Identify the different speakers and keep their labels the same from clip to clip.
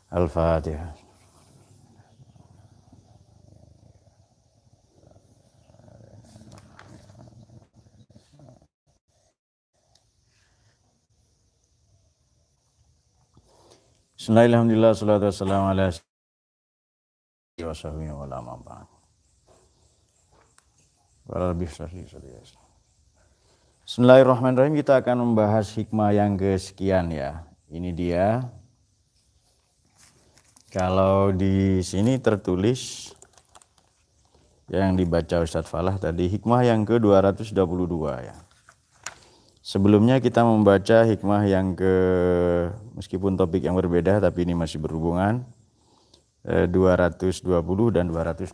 Speaker 1: Al-Fatihah. Bismillahirrahmanirrahim. Salatu wassalamu ala washabihi wa ala ma'ba'd. Bismillahirrahmanirrahim. Kita akan membahas hikmah yang kesekian ya. Ini dia. Kalau di sini tertulis yang dibaca Ustadz Falah tadi hikmah yang ke-222 ya. Sebelumnya kita membaca hikmah yang meskipun topik yang berbeda tapi ini masih berhubungan 220 dan 221.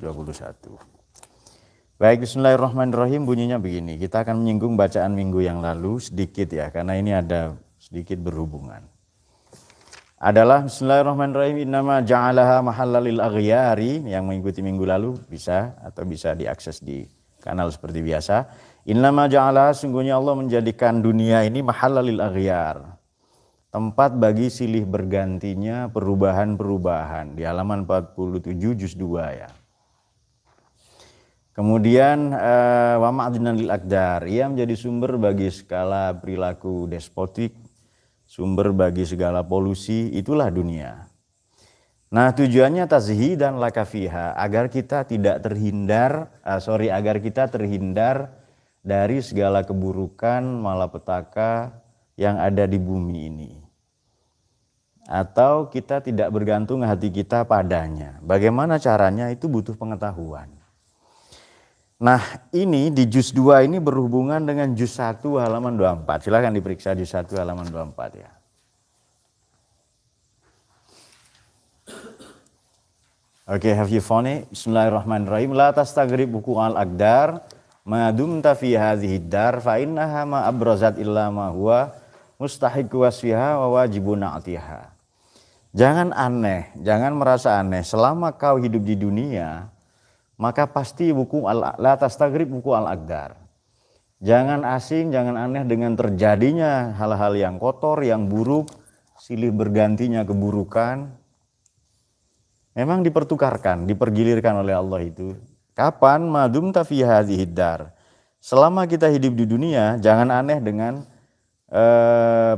Speaker 1: Baik, bismillahirrahmanirrahim, bunyinya begini. Kita akan menyinggung bacaan minggu yang lalu sedikit ya, karena ini ada sedikit berhubungan. Adalah bismillahirrahmanirrahim, innama ja'alaha mahallalil aghyari, yang mengikuti minggu lalu bisa atau bisa diakses di kanal seperti biasa. Innama ja'alaha, sungguhnya Allah menjadikan dunia ini mahallalil aghyar, tempat bagi silih bergantinya perubahan-perubahan, di halaman 47 juz 2 ya. Kemudian wa ma'dinan lil aqdar, ia menjadi sumber bagi segala perilaku despotik, sumber bagi segala polusi, itulah dunia. Nah, tujuannya tazhidan laka fiha, agar kita tidak terhindar dari segala keburukan malapetaka yang ada di bumi ini. Atau kita tidak bergantung hati kita padanya. Bagaimana caranya itu butuh pengetahuan. Nah, ini di juz 2 ini berhubungan dengan juz 1 halaman 24. Silakan diperiksa juz 1 halaman 24 ya. Oke, have you found it? Bismillahirrahmanirrahim. La tastagrib buku al-aqdar ma dumta fi hadhihi dar fa innaha ma abrazat illa ma huwa mustahiqu wasfiha wa wajibun atiha. Jangan aneh, jangan merasa aneh selama kau hidup di dunia. Maka pasti la tastagrib buku al-aqdar. Jangan asing, jangan aneh dengan terjadinya hal-hal yang kotor, yang buruk, silih bergantinya keburukan. Memang dipertukarkan, dipergilirkan oleh Allah itu. Kapan? Madum fi hadhihi dar. Selama kita hidup di dunia, jangan aneh dengan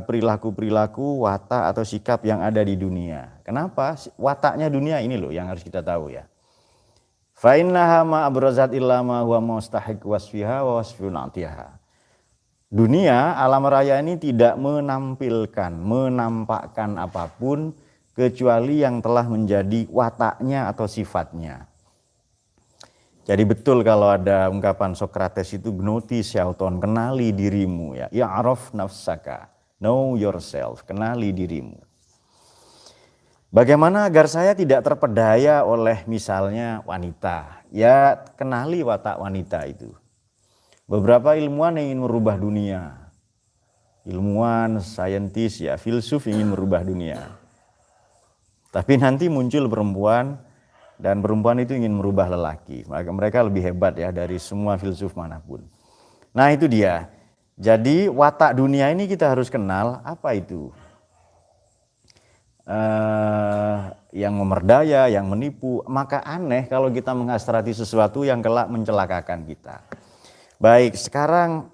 Speaker 1: perilaku-perilaku, watak atau sikap yang ada di dunia. Kenapa? Wataknya dunia ini loh yang harus kita tahu ya. Fa innaha ma abrazat illa ma huwa mustahiq wasfiha wa wasfun atiha. Dunia alam raya ini tidak menampakkan apapun kecuali yang telah menjadi wataknya atau sifatnya. Jadi betul kalau ada ungkapan Sokrates itu gnoti syaiton, kenali dirimu ya. Ya'raf nafsaka, know yourself, kenali dirimu. Bagaimana agar saya tidak terpedaya oleh misalnya wanita? Ya, kenali watak wanita itu. Beberapa ilmuwan ingin merubah dunia. Ilmuwan, saintis, ya, filsuf ingin merubah dunia. Tapi nanti muncul perempuan dan perempuan itu ingin merubah lelaki. Maka mereka lebih hebat ya dari semua filsuf manapun. Nah, itu dia. Jadi watak dunia ini kita harus kenal apa itu. Yang memerdaya, yang menipu, maka aneh kalau kita menghasrati sesuatu yang kelak mencelakakan kita. Baik, sekarang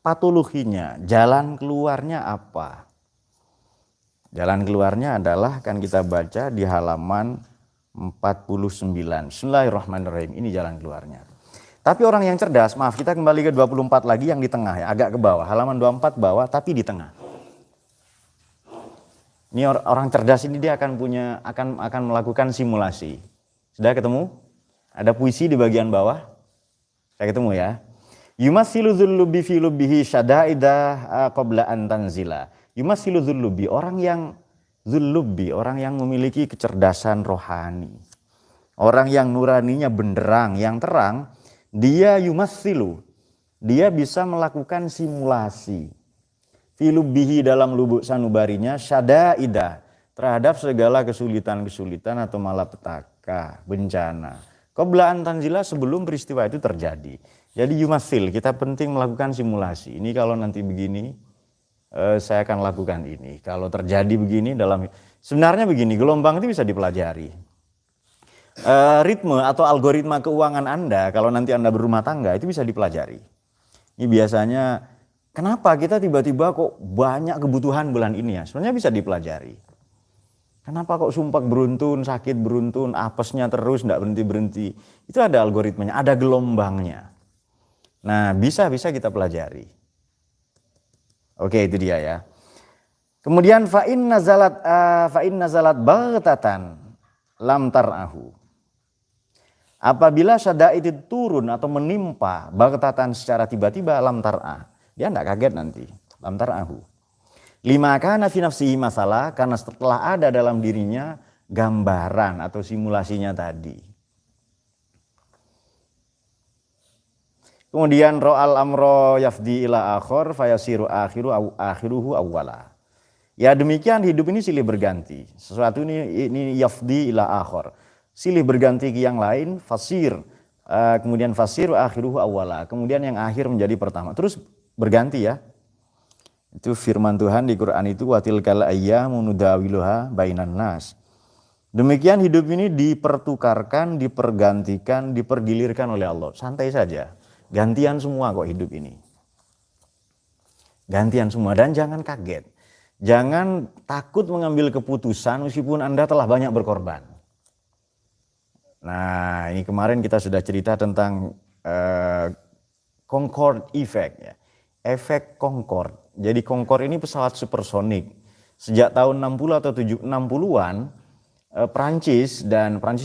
Speaker 1: patologinya, jalan keluarnya apa? Jalan keluarnya adalah kan kita baca di halaman 49. Bismillahirrahmanirrahim, ini jalan keluarnya. Tapi orang yang cerdas, maaf kita kembali ke 24 lagi yang di tengah ya, agak ke bawah, halaman 24 bawah tapi di tengah. Ini orang cerdas ini dia akan melakukan simulasi. Sudah ketemu? Ada puisi di bagian bawah. Saya ketemu ya. Yumatsilu dzullubi fi lubbihi syadaidah qabla an tanzila. Yumatsilu dzullubi, orang yang dzullubi, orang yang memiliki kecerdasan rohani. Orang yang nuraninya benderang, yang terang, dia yumatsilu. Dia bisa melakukan simulasi. Filubihi dalam lubuk sanubarinya syadaidah terhadap segala kesulitan-kesulitan atau malapetaka, bencana. Qabla an tanzila, sebelum peristiwa itu terjadi. Jadi yumasil, kita penting melakukan simulasi. Ini kalau nanti begini, saya akan lakukan ini. Kalau terjadi begini dalam Sebenarnya begini, gelombang itu bisa dipelajari. Ritme atau algoritma keuangan Anda, kalau nanti Anda berumah tangga, itu bisa dipelajari. Ini biasanya, kenapa kita tiba-tiba kok banyak kebutuhan bulan ini ya? Sebenarnya bisa dipelajari. Kenapa kok sumpah beruntun, sakit beruntun, apesnya terus, enggak berhenti-berhenti. Itu ada algoritmanya, ada gelombangnya. Nah, bisa kita pelajari. Oke, itu dia ya. Kemudian fa'in nazalat baghtatan lam tar'ahu. Apabila syada itu turun atau menimpa baghtatan secara tiba-tiba lam tar'ah. Dia enggak kaget nanti. Lam tar'ahu. Lima kana fi nafsihi masalah, karena setelah ada dalam dirinya gambaran atau simulasinya tadi. Kemudian ro'al amro yafdi ila akhor fayasiru akhiruhu awwala. Ya demikian hidup ini silih berganti. Sesuatu ini yafdi ila akhor. Silih berganti ke yang lain, fasir. Kemudian fasiru akhiruhu awwala. Kemudian yang akhir menjadi pertama. Terus berganti ya. Itu firman Tuhan di Quran itu watilkal ayyamu nudawiluha bainan nas. Demikian hidup ini dipertukarkan, dipergantikan, dipergilirkan oleh Allah. Santai saja. Gantian semua kok hidup ini. Gantian semua dan jangan kaget. Jangan takut mengambil keputusan meskipun Anda telah banyak berkorban. Nah, ini kemarin kita sudah cerita tentang Concorde effect ya. Efek Concorde. Jadi Concorde ini pesawat supersonik. Sejak tahun 60 atau 60-an Prancis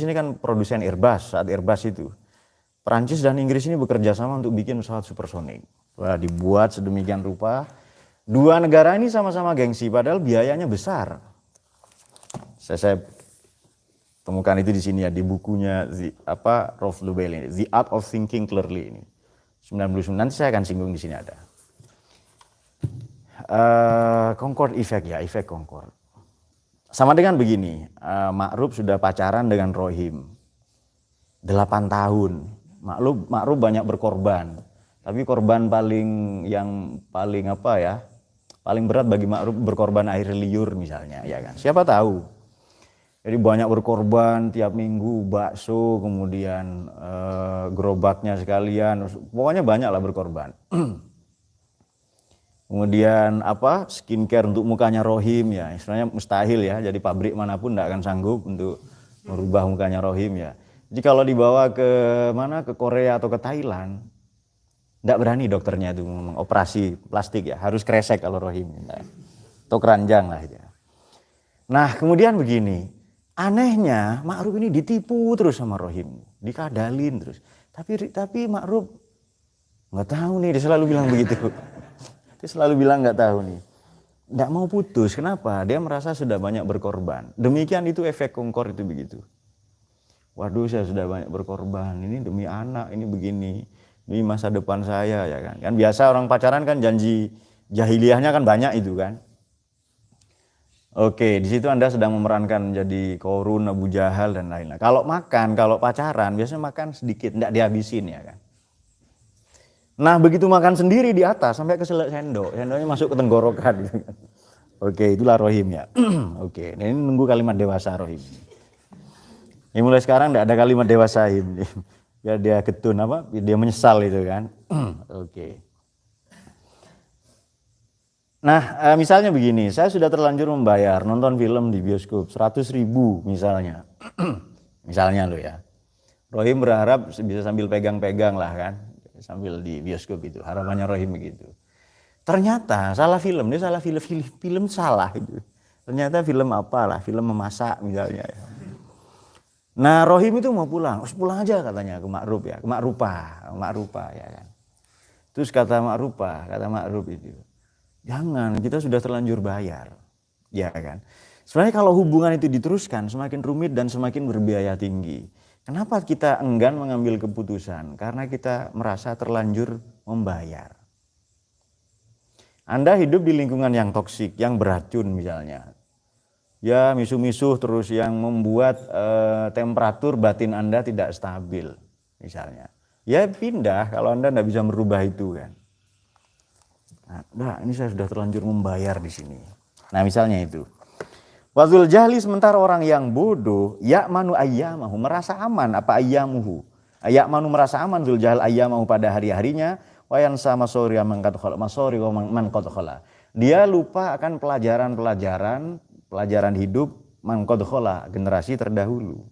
Speaker 1: ini kan produsen Airbus saat Airbus itu. Prancis dan Inggris ini bekerja sama untuk bikin pesawat supersonik. Wah, dibuat sedemikian rupa. Dua negara ini sama-sama gengsi padahal biayanya besar. Saya temukan itu di sini ya di bukunya Rolf Lubel ini, The Art of Thinking Clearly ini. 99 nanti saya akan singgung di sini ada. Concorde effect ya, efek Concorde. Sama dengan begini, Ma'ruf sudah pacaran dengan Rohim 8 tahun. Ma'ruf banyak berkorban. Tapi korban paling berat bagi Ma'ruf berkorban air liur misalnya, ya kan. Siapa tahu. Jadi banyak berkorban tiap minggu, bakso, kemudian gerobaknya sekalian, pokoknya banyak lah berkorban. Kemudian skincare untuk mukanya Rohim ya, istilahnya mustahil ya. Jadi pabrik manapun tidak akan sanggup untuk merubah mukanya Rohim ya. Jadi kalau dibawa ke Korea atau ke Thailand, tidak berani dokternya itu operasi plastik ya, harus kresek kalau Rohim, atau keranjang lah itu. Nah kemudian begini, anehnya Ma'ruf ini ditipu terus sama Rohim, dikadalin terus. Tapi Ma'ruf nggak tahu nih, dia selalu bilang begitu. Dia selalu bilang nggak tahu nih, nggak mau putus. Kenapa? Dia merasa sudah banyak berkorban. Demikian itu efek Concorde itu begitu. Waduh, saya sudah banyak berkorban. Ini demi anak, ini begini, demi masa depan saya ya kan. Kan biasa orang pacaran kan janji jahiliyahnya kan banyak itu kan. Oke, di situ Anda sedang memerankan jadi Qarun, Abu Jahal dan lain-lain. Kalau pacaran biasanya makan sedikit, enggak dihabisin ya kan. Nah begitu makan sendiri di atas sampai keselak sendoknya masuk ke tenggorokan gitu kan. Oke, itulah Rohim ya. Oke, ini nunggu kalimat dewasa Rohim. Ini mulai sekarang enggak ada kalimat dewasa ini. Ya dia ketun dia menyesal itu kan. Oke. Nah misalnya begini, saya sudah terlanjur membayar nonton film di bioskop 100.000 misalnya. Misalnya lo ya. Rohim berharap bisa sambil pegang-pegang lah kan. Sambil di bioskop itu, harapannya Rohim begitu. Ternyata salah film, dia salah film salah itu. Ternyata film film memasak misalnya. Nah Rohim itu mau pulang aja katanya ke Ma'ruf ya, ke Ma'rupa ya kan. Terus kata Ma'ruf itu, jangan, kita sudah terlanjur bayar, ya kan. Sebenarnya kalau hubungan itu diteruskan semakin rumit dan semakin berbiaya tinggi. Kenapa kita enggan mengambil keputusan? Karena kita merasa terlanjur membayar. Anda hidup di lingkungan yang toksik, yang beracun misalnya. Ya misuh-misuh terus yang membuat temperatur batin Anda tidak stabil misalnya. Ya pindah kalau Anda tidak bisa merubah itu kan. Nah, ini saya sudah terlanjur membayar di sini. Nah misalnya itu. Wazul jahli, sementara orang yang bodoh, ya'manu ayyamahu, merasa aman apa ayyamuhu. Ya'manu, merasa aman zul jahl ayyamahu pada hari-harinya, wa yansa masori man qad khala, masori man qad khala. Dia lupa akan pelajaran hidup man qad khala, generasi terdahulu.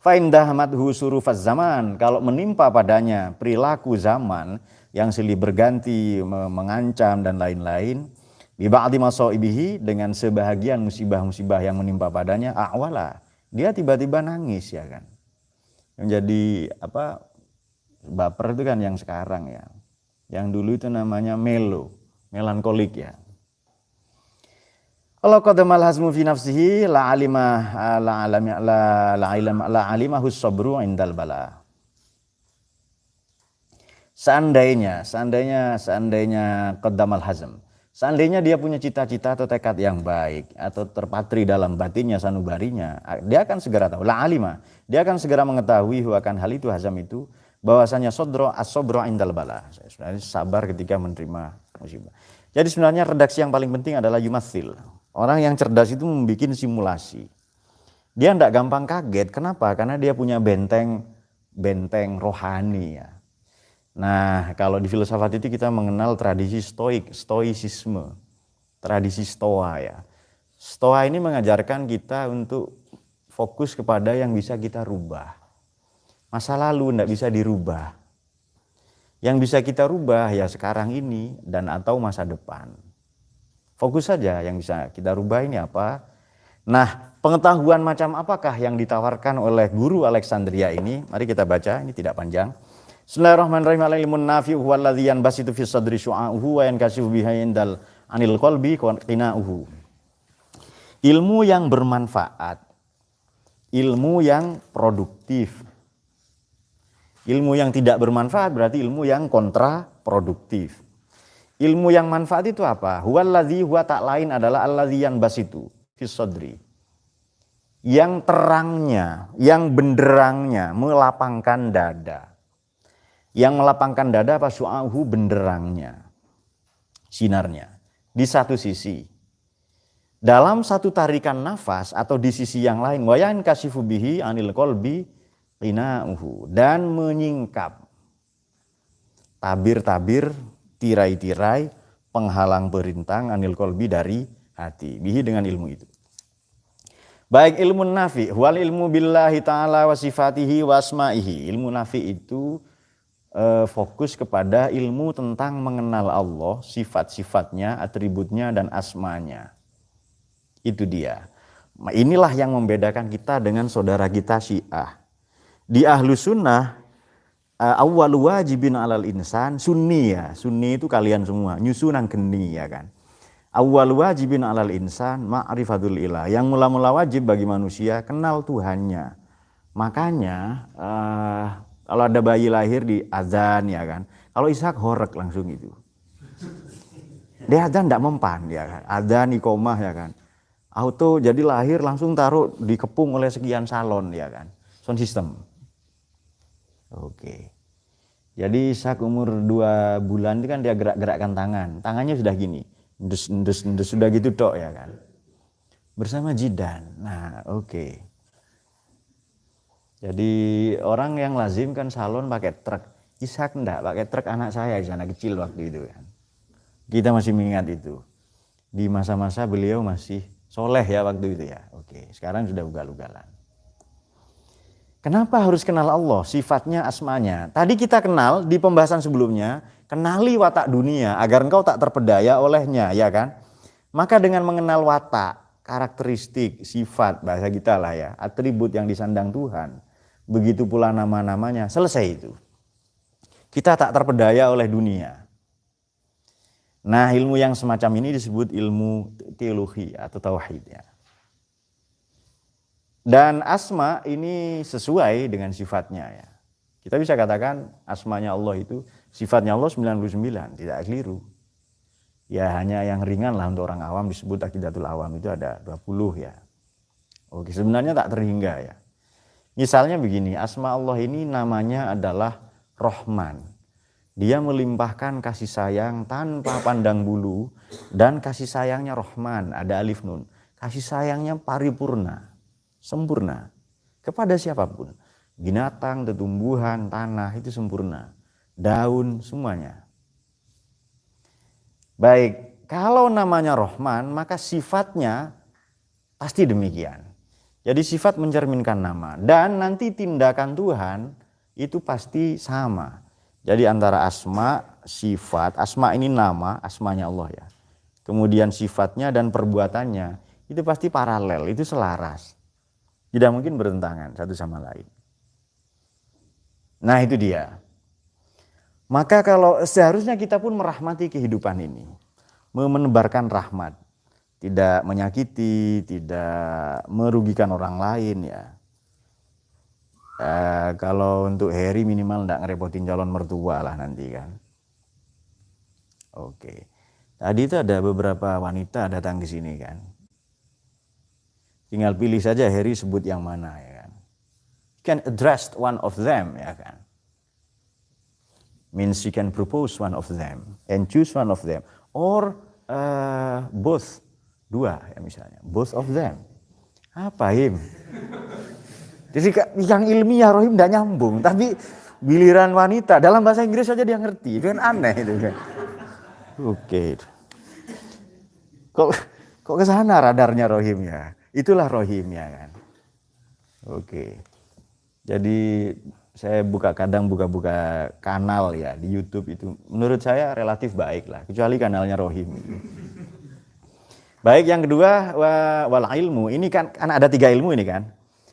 Speaker 1: Fa indahamathu surufaz zaman, kalau menimpa padanya perilaku zaman yang silih berganti, mengancam dan lain-lain, bi ba'di masaibihi, dengan sebahagian musibah-musibah yang menimpa padanya, awala, dia tiba-tiba nangis ya kan. Yang jadi baper itu kan yang sekarang ya. Yang dulu itu namanya melankolik ya. Kalau qadamal hazmu fi nafsihi la alimahu sabru indal bala. Seandainya qadamal hazm, seandainya dia punya cita-cita atau tekad yang baik atau terpatri dalam batinnya, sanubarinya, dia akan segera tahu. La alima, dia akan segera mengetahui akan hal itu, hazam itu, bahwasanya as-sabru indal bala, sebenarnya sabar ketika menerima musibah. Jadi sebenarnya redaksi yang paling penting adalah yumathil. Orang yang cerdas itu membuat simulasi. Dia tidak gampang kaget. Kenapa? Karena dia punya benteng rohani ya. Nah, kalau di filsafat itu kita mengenal tradisi stoicisme, tradisi stoa ya. Stoa ini mengajarkan kita untuk fokus kepada yang bisa kita rubah. Masa lalu tidak bisa dirubah. Yang bisa kita rubah ya sekarang ini dan atau masa depan. Fokus saja, yang bisa kita rubah ini apa. Nah, pengetahuan macam apakah yang ditawarkan oleh guru Alexandria ini? Mari kita baca, ini tidak panjang. Bismillahirrahmanirrahim. Al-ilmun nafi'u huwallazi yanbasitu fi sadri syu'a'uhu wa yankashifu bihi indal anil qalbi qina'uhu. Ilmu yang bermanfaat, ilmu yang produktif. Ilmu yang tidak bermanfaat berarti ilmu yang kontraproduktif. Ilmu yang manfaat itu apa? Huwallazi, huwa tak lain adalah allazi yanbasitu fi sadri. Yang terangnya, yang benderangnya melapangkan dada. Yang melapangkan dada apa? Syu'a'uhu, benderangnya, sinarnya. Di satu sisi. Dalam satu tarikan nafas atau di sisi yang lain, wa yankashifu bihi anil qalbi qina'uhu, dan menyingkap tabir-tabir, tirai-tirai, penghalang perintang anil qalbi, dari hati, bihi, dengan ilmu itu. Baik ilmu nafi, wal ilmu billahi ta'ala wa sifatihi wa asma'ihi. Ilmu nafi itu fokus kepada ilmu tentang mengenal Allah, sifat-sifatnya, atributnya, dan asmanya. Itu dia. Inilah yang membedakan kita dengan saudara kita Syiah. Di ahlu sunnah, awal wajibin alal insan, sunni ya. Sunni itu kalian semua, nyusunan geni ya kan. Awal wajibin alal insan ma'rifatul ilah. Yang mula-mula wajib bagi manusia kenal Tuhannya. Makanya kalau ada bayi lahir di azan ya kan. Kalau Ishak horek langsung itu. Dia azan tidak mempan ya kan. Azan iqomah ya kan. Auto jadi lahir langsung taruh dikepung oleh sekian salon ya kan. Sound system. Oke. Jadi Ishak umur 2 bulan itu kan dia gerak-gerakkan tangan. Tangannya sudah gini. Ndus sudah gitu tok ya kan. Bersama Jidan. Nah, oke. Jadi orang yang lazim kan salon pakai truk. Ishak enggak pakai truk, anak saya di sana kecil waktu itu kan. Kita masih mengingat itu. Di masa-masa beliau masih soleh ya waktu itu ya. Oke, sekarang sudah ugal-ugalan. Kenapa harus kenal Allah? Sifatnya, asmanya. Tadi kita kenal di pembahasan sebelumnya, kenali watak dunia agar engkau tak terpedaya olehnya, ya kan? Maka dengan mengenal watak, karakteristik, sifat, bahasa kita lah ya, atribut yang disandang Tuhan, begitu pula nama-namanya, selesai itu. Kita tak terpedaya oleh dunia. Nah, ilmu yang semacam ini disebut ilmu teologi atau tauhid ya. Dan asma ini sesuai dengan sifatnya ya. Kita bisa katakan asmanya Allah itu, sifatnya Allah 99, tidak keliru. Ya hanya yang ringan lah untuk orang awam disebut akidatul awam itu ada 20 ya. Oke, sebenarnya tak terhingga ya. Misalnya begini, asma Allah ini namanya adalah Rahman. Dia melimpahkan kasih sayang tanpa pandang bulu, dan kasih sayangnya Rahman, ada alif nun. Kasih sayangnya paripurna, sempurna kepada siapapun. Binatang, tumbuhan, tanah itu sempurna. Daun, semuanya. Baik, kalau namanya Rahman, maka sifatnya pasti demikian. Jadi sifat mencerminkan nama, dan nanti tindakan Tuhan itu pasti sama. Jadi antara asma, sifat, asma ini nama, asmanya Allah ya. Kemudian sifatnya dan perbuatannya itu pasti paralel, itu selaras. Tidak mungkin bertentangan satu sama lain. Nah itu dia. Maka kalau seharusnya kita pun merahmati kehidupan ini, menebarkan rahmat, tidak menyakiti, tidak merugikan orang lain ya. Kalau untuk Harry minimal tidak ngerepotin calon mertua lah nanti kan. Oke. Tadi itu ada beberapa wanita datang ke sini kan. Tinggal pilih saja Harry sebut yang mana ya kan. You can address one of them ya kan. Means you can propose one of them and choose one of them, or both, dua ya misalnya, both of them. Apa Him? Jadi yang ilmiah Rohim tidak nyambung, tapi giliran wanita dalam bahasa Inggris saja dia ngerti, itu kan aneh itu kan. Oke. Kok ke sana radarnya Rohim ya? Itulah Rohim ya kan. Oke. Jadi saya kadang buka kanal ya di YouTube itu, menurut saya relatif baik lah, kecuali kanalnya Rohim. Baik, yang kedua wal ilmu, ini kan ada 3 ilmu ini kan.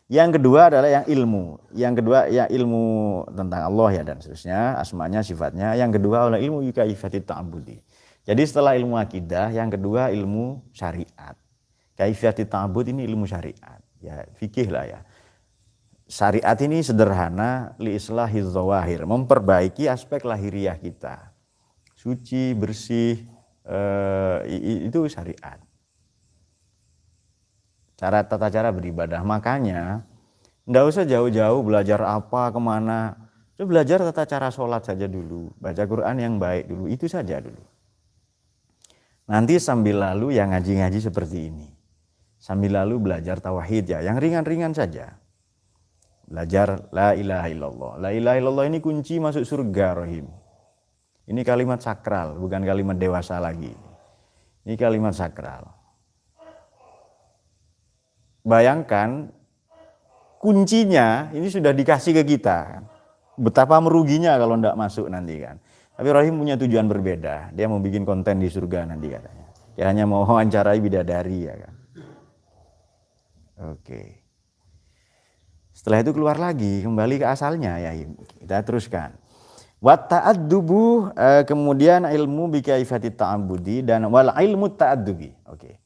Speaker 1: Yang kedua adalah yang ilmu. Yang kedua ya ilmu tentang Allah ya dan seterusnya, asmanya, sifatnya. Yang kedua adalah ilmu kaifiyatit ta'abbudi. Jadi setelah ilmu akidah, yang kedua ilmu syariat. Kaifiyatit ta'abbud ini ilmu syariat. Ya, fikih lah ya. Syariat ini sederhana, li islahiz zawahir, memperbaiki aspek lahiriah kita. Suci, bersih, itu syariat. Tata cara beribadah. Makanya enggak usah jauh-jauh belajar apa, kemana. Coba belajar tata cara sholat saja dulu. Baca Quran yang baik dulu. Itu saja dulu. Nanti sambil lalu yang ngaji-ngaji seperti ini. Sambil lalu belajar tauhid ya. Yang ringan-ringan saja. Belajar la ilaha illallah. La ilaha illallah ini kunci masuk surga Rohim. Ini kalimat sakral. Bukan kalimat dewasa lagi. Ini kalimat sakral. Bayangkan kuncinya ini sudah dikasih ke kita. Betapa meruginya kalau tidak masuk nanti kan. Tapi Rohim punya tujuan berbeda. Dia mau bikin konten di surga nanti katanya. Dia hanya mau wawancarai bidadari ya kan. Oke. Setelah itu keluar lagi, kembali ke asalnya ya. Kita teruskan. Wat ta'addubu, kemudian ilmu bi kaifiyatit ta'abbudi, dan wal ilmu ta'addubi. Oke.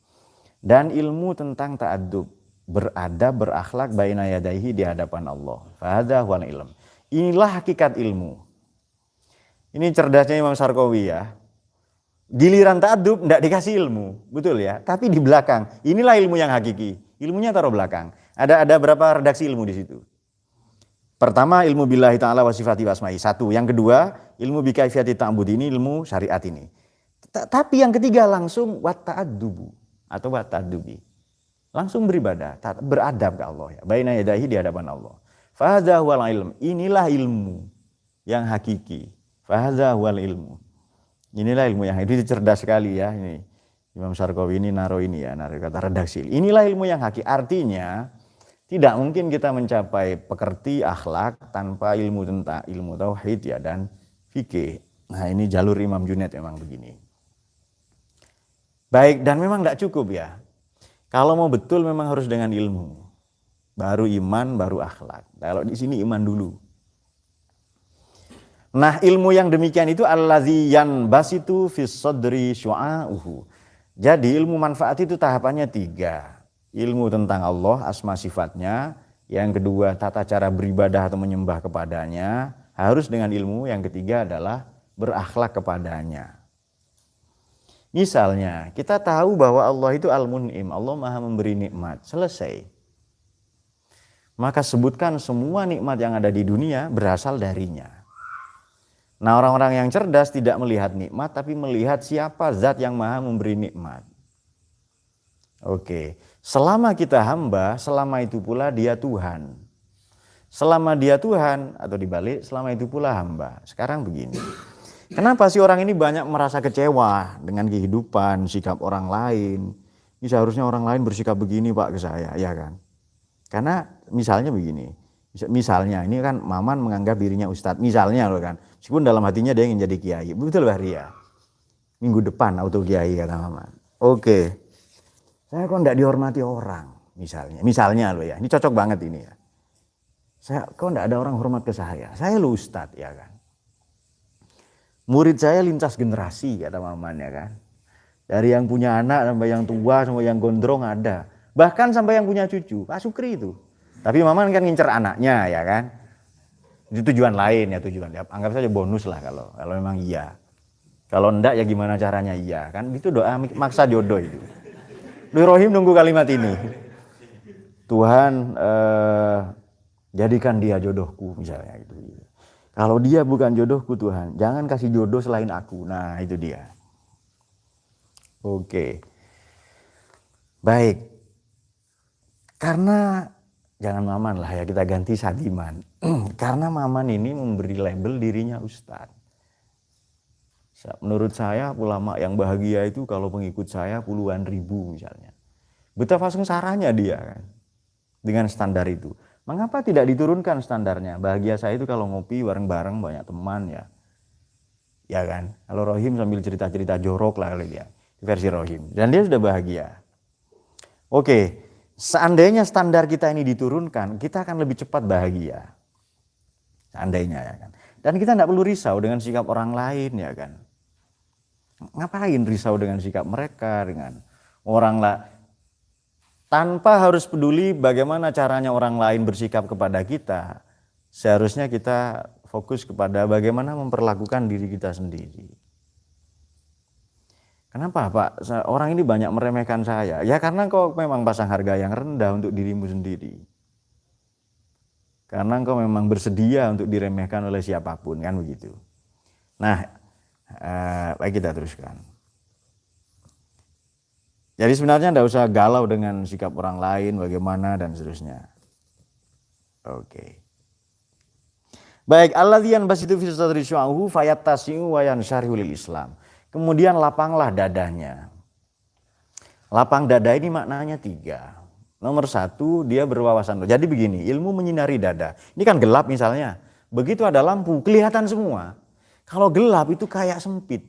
Speaker 1: Dan ilmu tentang ta'addub, beradab, berakhlak baina yadaihi, di hadapan Allah. Fahadha huwal ilm. Inilah hakikat ilmu. Ini cerdasnya Imam Sarqawi ya. Giliran ta'addub tidak dikasih ilmu, betul ya. Tapi di belakang, inilah ilmu yang hakiki. Ilmunya taruh belakang. Ada berapa redaksi ilmu di situ? Pertama, ilmu billahi ta'ala wa sifati wa asma'i. 1. Yang kedua, ilmu bi kaifiyati ta'abbudi, ini ilmu syariat ini. Tapi yang ketiga langsung wat ta'addubu atau wat ta'addubi. Langsung beribadah, beradab ke Allah ya. Baina yadahi, di hadapan Allah. Fahadha huwal ilm. Inilah ilmu yang hakiki. Fahadha huwal ilmu. Inilah ilmu yang itu cerdas sekali ya ini. Imam Sarqawi ini naruh kata redaksi. Inilah ilmu yang hakiki. Artinya tidak mungkin kita mencapai pekerti akhlak tanpa ilmu tentang ilmu tauhid ya dan fikih. Nah, ini jalur Imam Junaid memang begini. Baik, dan memang tidak cukup ya. Kalau mau betul memang harus dengan ilmu. Baru iman, baru akhlak. Kalau di sini iman dulu. Nah, ilmu yang demikian itu allazi yanbasitu fis sadri syu'a'uhu. Jadi ilmu manfaat itu tahapannya 3. Ilmu tentang Allah, asma sifatnya. Yang kedua, tata cara beribadah atau menyembah kepadanya. Harus dengan ilmu. Yang ketiga adalah berakhlak kepadanya. Misalnya, kita tahu bahwa Allah itu Al-Mun'im. Allah Maha memberi nikmat. Selesai. Maka sebutkan semua nikmat yang ada di dunia berasal darinya. Nah, orang-orang yang cerdas tidak melihat nikmat, tapi melihat siapa zat yang maha memberi nikmat. Oke, selama kita hamba, selama itu pula dia Tuhan. Selama dia Tuhan, atau dibalik, selama itu pula hamba. Sekarang begini, kenapa sih orang ini banyak merasa kecewa dengan kehidupan, sikap orang lain? Ini seharusnya orang lain bersikap begini Pak ke saya, ya kan? Karena misalnya begini, misalnya ini kan Maman menganggap dirinya ustadz, misalnya loh kan, meskipun dalam hatinya dia ingin jadi kiai, betul Mbak Ria? Minggu depan auto kiai kata Maman. Oke, saya kok enggak dihormati orang, misalnya loh ya, ini cocok banget ini ya. Saya kok enggak ada orang hormat ke saya lo ustadz ya kan. Murid saya lintas generasi kata Maman ya kan. Dari yang punya anak sampai yang tua, sampai yang gondrong ada. Bahkan sampai yang punya cucu, Pak Sukri itu. Tapi Maman kan ngincer anaknya ya kan. Itu tujuan lain ya, anggap saja bonus lah kalau memang iya. Kalau enggak ya gimana caranya iya kan. Itu doa maksa jodoh itu. Duh Rohim nunggu kalimat ini. Tuhan jadikan dia jodohku misalnya gitu. Kalau dia bukan jodohku Tuhan, jangan kasih jodoh selain aku. Nah itu dia. Oke. Baik. Karena jangan Maman lah ya, kita ganti Sadiman. Karena Maman ini memberi label dirinya ustadz. Menurut saya ulama yang bahagia itu kalau pengikut saya puluhan ribu misalnya. Betapa sengsaranya dia kan dengan standar itu. Mengapa tidak diturunkan standarnya? Bahagia saya itu kalau ngopi bareng-bareng banyak teman ya. Ya kan? Kalau Rohim sambil cerita-cerita jorok lah kali dia. Versi Rohim. Dan dia sudah bahagia. Oke. Seandainya standar kita ini diturunkan, kita akan lebih cepat bahagia. Seandainya ya kan. Dan kita tidak perlu risau dengan sikap orang lain ya kan. Ngapain risau dengan sikap mereka, dengan orang lain. Tanpa harus peduli bagaimana caranya orang lain bersikap kepada kita. Seharusnya kita fokus kepada bagaimana memperlakukan diri kita sendiri. Kenapa Pak? Orang ini banyak meremehkan saya. Ya karena kau memang pasang harga yang rendah untuk dirimu sendiri. Karena engkau memang bersedia untuk diremehkan oleh siapapun kan begitu. Nah, baik kita teruskan. Jadi sebenarnya tidak usah galau dengan sikap orang lain, bagaimana dan seterusnya. Oke. Baik, alladzyan basitu fi sadri syu'ahu fayattasi'u wa yansyarihu lil Islam. Kemudian lapanglah dadanya. Lapang dada ini maknanya 3. Nomor 1, dia berwawasan. Jadi begini, ilmu menyinari dada. Ini kan gelap misalnya. Begitu ada lampu, kelihatan semua. Kalau gelap itu kayak sempit.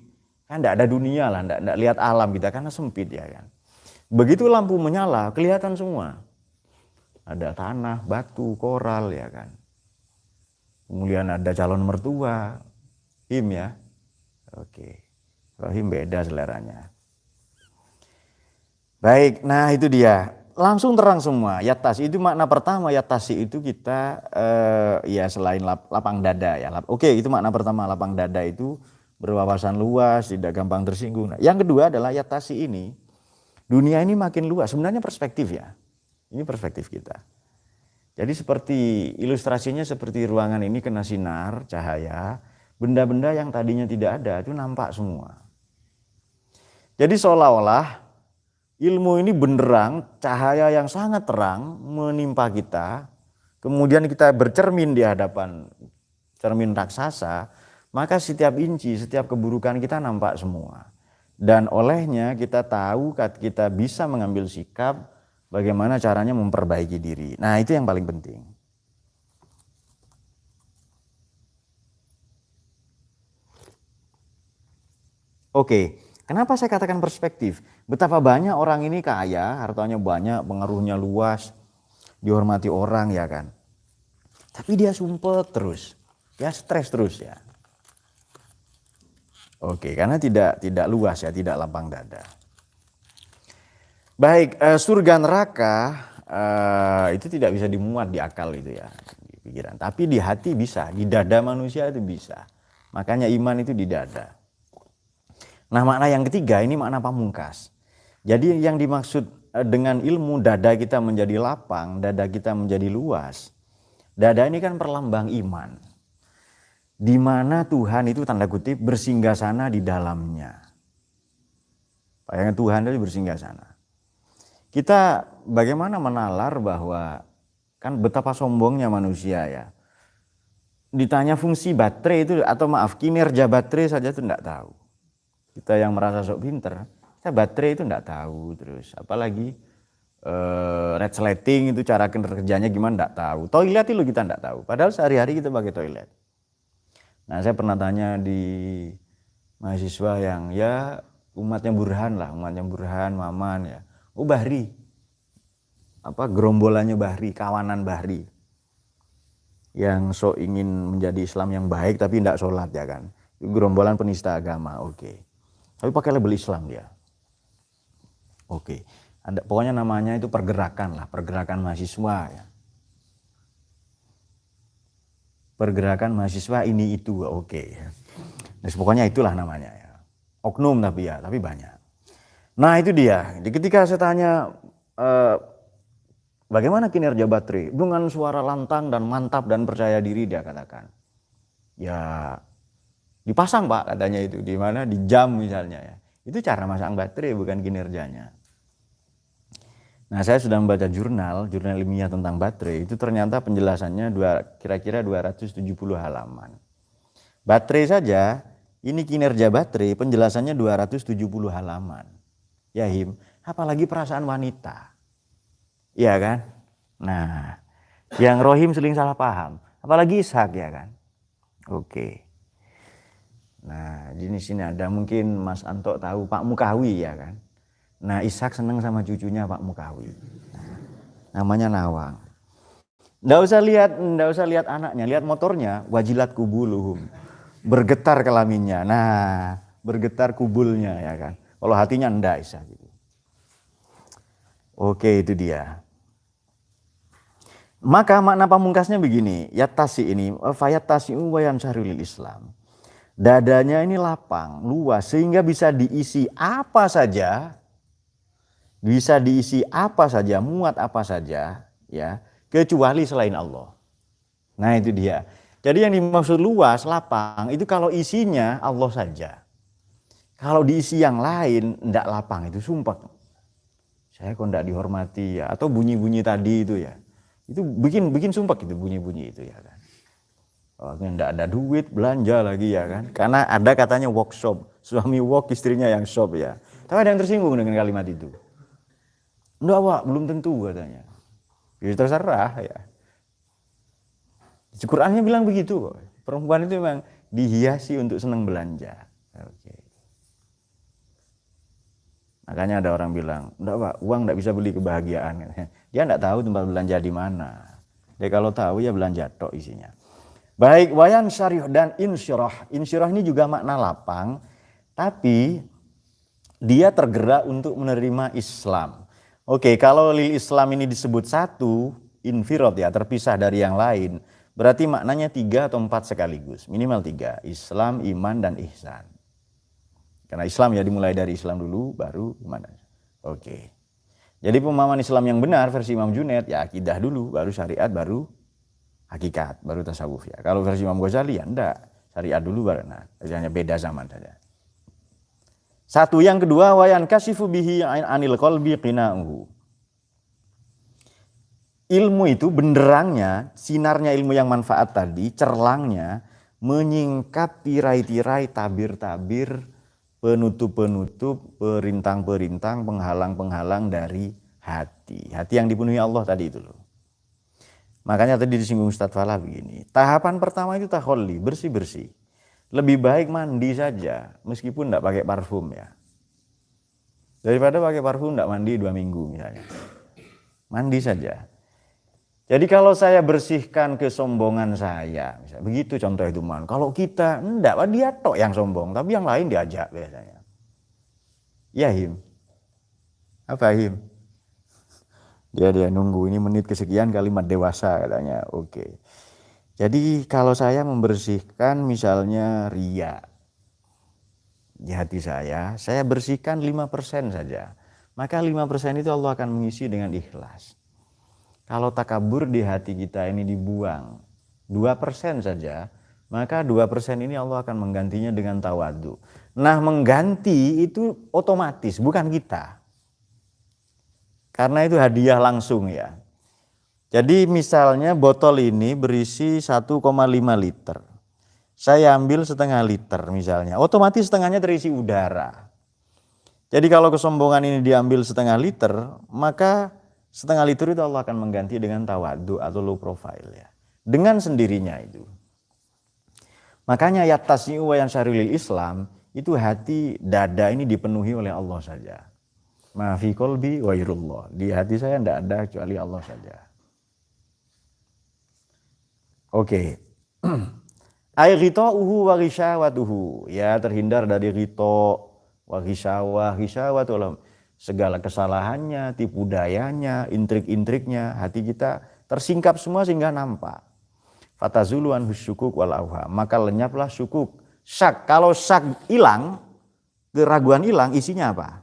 Speaker 1: Kan enggak ada dunia lah, enggak lihat alam kita karena sempit ya kan. Begitu lampu menyala, kelihatan semua. Ada tanah, batu, koral ya kan. Kemudian ada calon mertua. Ya. Oke. Rohim beda seleranya. Baik, nah itu dia. Langsung terang semua. Yattasi itu makna pertama. Yattasi itu kita ya selain lapang dada ya. Oke, itu makna pertama. Lapang dada itu berwawasan luas, tidak gampang tersinggung. Nah, yang kedua adalah yattasi ini. Dunia ini makin luas. Sebenarnya perspektif ya. Ini perspektif kita. Jadi seperti ilustrasinya seperti ruangan ini kena sinar, cahaya. Benda-benda yang tadinya tidak ada itu nampak semua. Jadi seolah-olah ilmu ini benderang, cahaya yang sangat terang menimpa kita. Kemudian kita bercermin di hadapan cermin raksasa, maka setiap inci, setiap keburukan kita nampak semua. Dan olehnya kita tahu kita bisa mengambil sikap bagaimana caranya memperbaiki diri. Nah itu yang paling penting. Oke. Kenapa saya katakan perspektif? Betapa banyak orang ini kaya, hartanya banyak, pengaruhnya luas, dihormati orang ya kan. Tapi dia sumpah terus, ya stres terus ya. Oke, karena tidak luas ya, tidak lapang dada. Baik, surga neraka itu tidak bisa dimuat di akal itu ya, di pikiran. Tapi di hati bisa, di dada manusia itu bisa. Makanya iman itu di dada. Nah makna yang ketiga ini makna pamungkas. Jadi yang dimaksud dengan ilmu dada kita menjadi lapang, dada kita menjadi luas. Dada ini kan perlambang iman. di mana Tuhan itu tanda kutip bersinggasana di dalamnya. Bayangkan Tuhan itu bersinggasana. Kita bagaimana menalar bahwa kan betapa sombongnya manusia ya. Ditanya fungsi baterai itu atau maaf kinerja baterai saja itu enggak tahu. Kita yang merasa sok pinter, kita baterai itu enggak tahu terus. Apalagi resleting itu cara kerjanya gimana enggak tahu. Toilet itu kita enggak tahu. Padahal sehari-hari kita pakai toilet. Nah saya pernah tanya di mahasiswa yang ya umatnya Burhan lah, umatnya Burhan, Maman ya. Oh Bahri, gerombolannya Bahri, kawanan Bahri. Yang so ingin menjadi Islam yang baik tapi tidak sholat ya kan. Gerombolan penista agama, oke. Tapi pakai label Islam dia. Oke. Ada pokoknya namanya itu pergerakan lah, pergerakan mahasiswa ya. Pergerakan mahasiswa ini itu oke ya. Nah, pokoknya itulah namanya ya. Oknum tapi banyak. Nah itu dia. Ketika saya tanya bagaimana kinerja baterai? Dengan suara lantang dan mantap dan percaya diri dia katakan. Ya dipasang Pak katanya itu. Di mana? Di jam misalnya ya. Itu cara masang baterai bukan kinerjanya. Nah saya sudah membaca jurnal ilmiah tentang baterai. Itu ternyata penjelasannya kira-kira 270 halaman. Baterai saja, ini kinerja baterai penjelasannya 270 halaman. Ya Him, apalagi perasaan wanita. Iya kan? Nah, yang Rohim sering salah paham. Apalagi Ishak ya kan? Oke. Nah, di sini ada mungkin Mas Anto tahu Pak Mukawi ya kan? Nah, Ishak senang sama cucunya Pak Mukawi. Namanya Nawang. Nggak usah lihat anaknya, lihat motornya, wajilat kubuluhum. Bergetar kelaminnya. Nah, bergetar kubulnya ya kan? Kalau hatinya enggak Ishak gitu. Oke, itu dia. Maka makna pamungkasnya begini, yatasi ini, fayatasi wayan syarulil Islam. Dadanya ini lapang, luas sehingga bisa diisi apa saja. Bisa diisi apa saja, muat apa saja, ya, kecuali selain Allah. Nah, itu dia. Jadi yang dimaksud luas, lapang itu kalau isinya Allah saja. Kalau diisi yang lain enggak lapang itu sumpah. Saya kok enggak dihormati ya, atau bunyi-bunyi tadi itu ya. Itu bikin sumpah gitu bunyi-bunyi itu ya kan. Oh, enggak ada duit belanja lagi ya kan. Karena ada katanya workshop, suami work istrinya yang shop ya. Tapi ada yang tersinggung dengan kalimat itu. Enggak Pak, belum tentu katanya. Ya terserah ya. Di Qurannya bilang begitu kok. Perempuan itu memang dihiasi untuk senang belanja. Oke. Makanya ada orang bilang, enggak Pak, uang enggak bisa beli kebahagiaan. Dia enggak tahu tempat belanja di mana. Dia kalau tahu ya belanja tok isinya. Baik, wayan syarih dan insyirah. Insyirah ini juga makna lapang, tapi dia tergerak untuk menerima Islam. Oke, kalau lil Islam ini disebut satu, infirad ya, terpisah dari yang lain. Berarti maknanya 3 atau 4 sekaligus, minimal 3. Islam, iman, dan ihsan. Karena Islam ya dimulai dari Islam dulu, baru iman. Oke. Jadi pemahaman Islam yang benar versi Imam Junaid ya akidah dulu, baru syariat, baru hakikat, baru tasawuf ya. Kalau versi Imam Ghazali ya enggak, syariat dulu baru. Nah, hanya beda zaman saja. Satu, yang kedua, wayan kasifu bihi anil qalbi qina'uhu. Ilmu itu benderangnya, sinarnya ilmu yang manfaat tadi, cerlangnya menyingkap tirai-tirai, tabir-tabir, penutup-penutup, perintang-perintang, penghalang-penghalang dari hati. Hati yang dipenuhi Allah tadi itu loh. Makanya tadi disinggung Ustadz Falah begini. Tahapan pertama itu takholli, bersih-bersih. Lebih baik mandi saja, meskipun tidak pakai parfum ya. Daripada pakai parfum tidak mandi 2 minggu misalnya. Mandi saja. Jadi kalau saya bersihkan kesombongan saya, misalnya, begitu contoh itu man. Kalau kita enggak, dia tok yang sombong, tapi yang lain diajak biasanya. Ya Him. Apa Him? Dia nunggu ini menit kesekian kalimat dewasa katanya. Oke. Jadi kalau saya membersihkan misalnya riya di hati saya bersihkan 5% saja. Maka 5% itu Allah akan mengisi dengan ikhlas. Kalau takabur di hati kita ini dibuang 2% saja, maka 2% ini Allah akan menggantinya dengan tawadu. Nah, mengganti itu otomatis, bukan kita. Karena itu hadiah langsung ya. Jadi misalnya botol ini berisi 1,5 liter. Saya ambil setengah liter misalnya, otomatis setengahnya terisi udara. Jadi kalau kesombongan ini diambil setengah liter, maka setengah liter itu Allah akan mengganti dengan tawadu atau low profile ya. Dengan sendirinya itu. Makanya yattasi'u wa yansyarulil Islam, itu hati dada ini dipenuhi oleh Allah saja. Ma fi qalbi ghairullah. Di hati saya tidak ada kecuali Allah saja. Oke. Ay ghita'uhu wa ghisyawatuhu. Ya, terhindar dari ghita' wa ghisyawah. Ghisyawah itu segala kesalahannya, tipu dayanya, intrik-intriknya, hati kita tersingkap semua sehingga nampak. Fatazuluan husyukuk wal awham, maka lenyaplah syukuk, syak. Kalau syak hilang, keraguan hilang, isinya apa?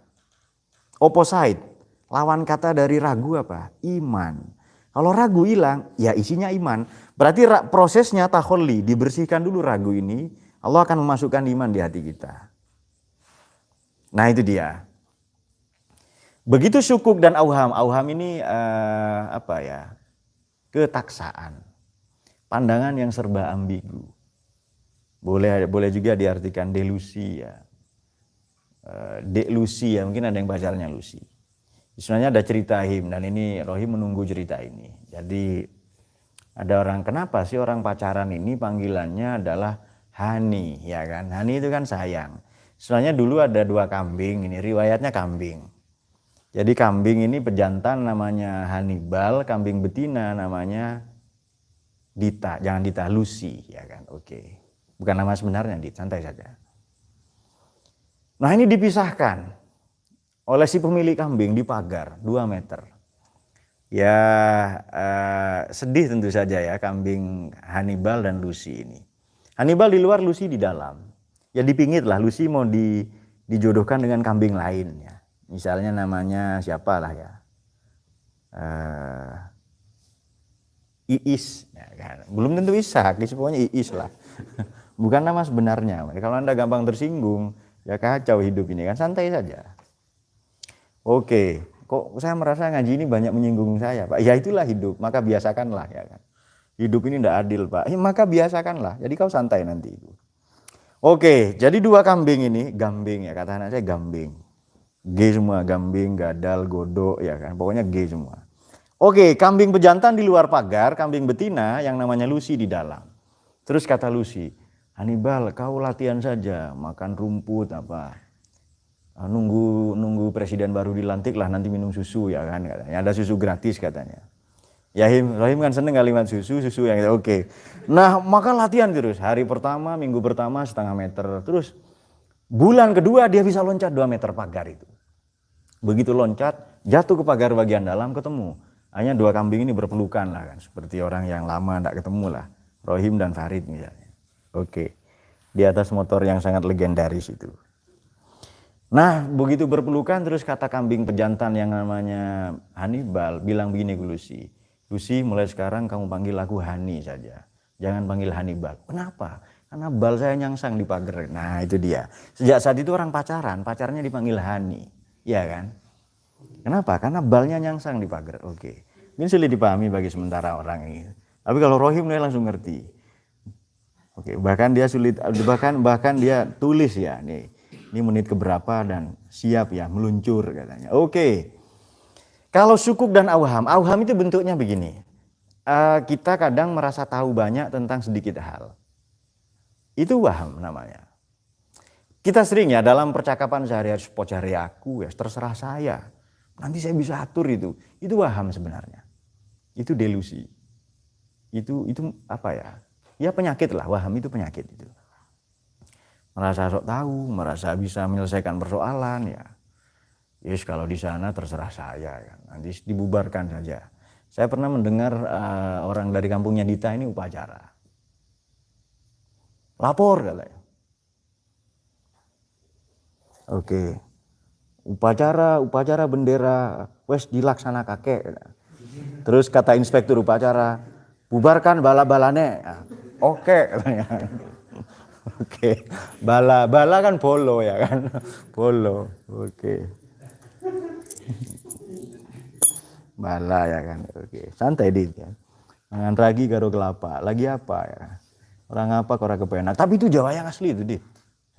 Speaker 1: Opposite, lawan kata dari ragu apa? Iman. Kalau ragu hilang, ya isinya iman. Berarti prosesnya takholli, dibersihkan dulu ragu ini, Allah akan memasukkan iman di hati kita. Nah itu dia. Begitu syukuk dan auham. Auham ini ketaksaan. Pandangan yang serba ambigu. Boleh juga diartikan delusi ya. Delusi ya, mungkin ada yang bacanya lusi. Sebenarnya ada cerita Him, dan ini Rohim menunggu cerita ini. Jadi ada orang, kenapa sih orang pacaran ini panggilannya adalah Hani, ya kan? Hani itu kan sayang. Sebenarnya dulu ada 2 kambing, ini riwayatnya kambing. Jadi kambing ini pejantan namanya Hannibal, kambing betina namanya Dita, jangan Dita, Lucy, ya kan? Oke. Bukan nama sebenarnya, Dit, santai saja. Nah, ini dipisahkan oleh si pemilik kambing di pagar 2 meter. Ya, sedih tentu saja ya kambing Hannibal dan Lucy ini. Hannibal di luar, Lucy di dalam. Ya dipingit lah, Lucy mau dijodohkan dengan kambing lain ya. Misalnya namanya siapa lah ya. Iis, ya kan? Belum tentu Ishak, pokoknya Iis lah. Bukan nama sebenarnya. Kalau Anda gampang tersinggung, ya kacau hidup ini kan, santai saja. Oke, kok saya merasa ngaji ini banyak menyinggung saya, Pak? Ya itulah hidup, maka biasakanlah ya kan. Hidup ini tidak adil, Pak. Maka biasakanlah. Jadi kau santai nanti itu. Oke, jadi 2 kambing ini, gambing ya, kata anak saya gambing. G semua, gambing, gadal, godok ya kan. Pokoknya G semua. Oke, kambing pejantan di luar pagar, kambing betina yang namanya Lucy di dalam. Terus kata Lucy, Hannibal, kau latihan saja, makan rumput apa. Nunggu presiden baru dilantik lah, nanti minum susu ya kan, katanya. Ada susu gratis katanya. Ya Rahim kan seneng kalimat susu yang itu. Oke. Nah, maka latihan terus. Hari pertama, minggu pertama 0,5 meter. Terus bulan kedua dia bisa loncat 2 meter pagar itu. Begitu loncat, jatuh ke pagar bagian dalam, ketemu. Hanya 2 kambing ini berpelukan lah kan, seperti orang yang lama tidak ketemu lah. Rohim dan Farid misalnya. Oke. Di atas motor yang sangat legendaris itu. Nah, begitu berpelukan terus kata kambing pejantan yang namanya Hannibal bilang begini ke Lucy. Lucy, mulai sekarang kamu panggil aku Hani saja. Jangan panggil Hannibal. Kenapa? Karena bal saya nyangsang di pagar. Nah, itu dia. Sejak saat itu orang pacarnya dipanggil Hani. Iya kan? Kenapa? Karena balnya nyangsang di pagar. Oke. Ini sulit dipahami bagi sementara orang ini. Tapi kalau Rohim dia langsung ngerti. Oke, bahkan dia sulit, bahkan dia tulis ya nih. Ini menit keberapa dan siap ya meluncur katanya. Oke. Kalau syukuk dan auham itu bentuknya begini. Kita kadang merasa tahu banyak tentang sedikit hal. Itu waham namanya. Kita sering ya dalam percakapan sehari-hari, pocari aku ya terserah saya. Nanti saya bisa atur itu. Itu waham sebenarnya. Itu delusi. Itu apa ya? Ya penyakit lah, waham itu penyakit itu. Merasa sok tahu, merasa bisa menyelesaikan persoalan ya. Yes, kalau di sana terserah saya ya. Nanti dibubarkan saja. Saya pernah mendengar orang dari kampungnya Dita ini upacara. Lapor katanya. Oke. Upacara bendera wes dilaksana kakek. Terus kata inspektur upacara, bubarkan bala-balane. Oke katanya. Oke. Bala kan bolo ya kan. Bolo. Oke. Bala ya kan. Oke. Santai dit ya. Mangan ragi karo kelapa. Lagi apa ya? Orang apa orang kepenak. Tapi itu Jawa yang asli itu dit.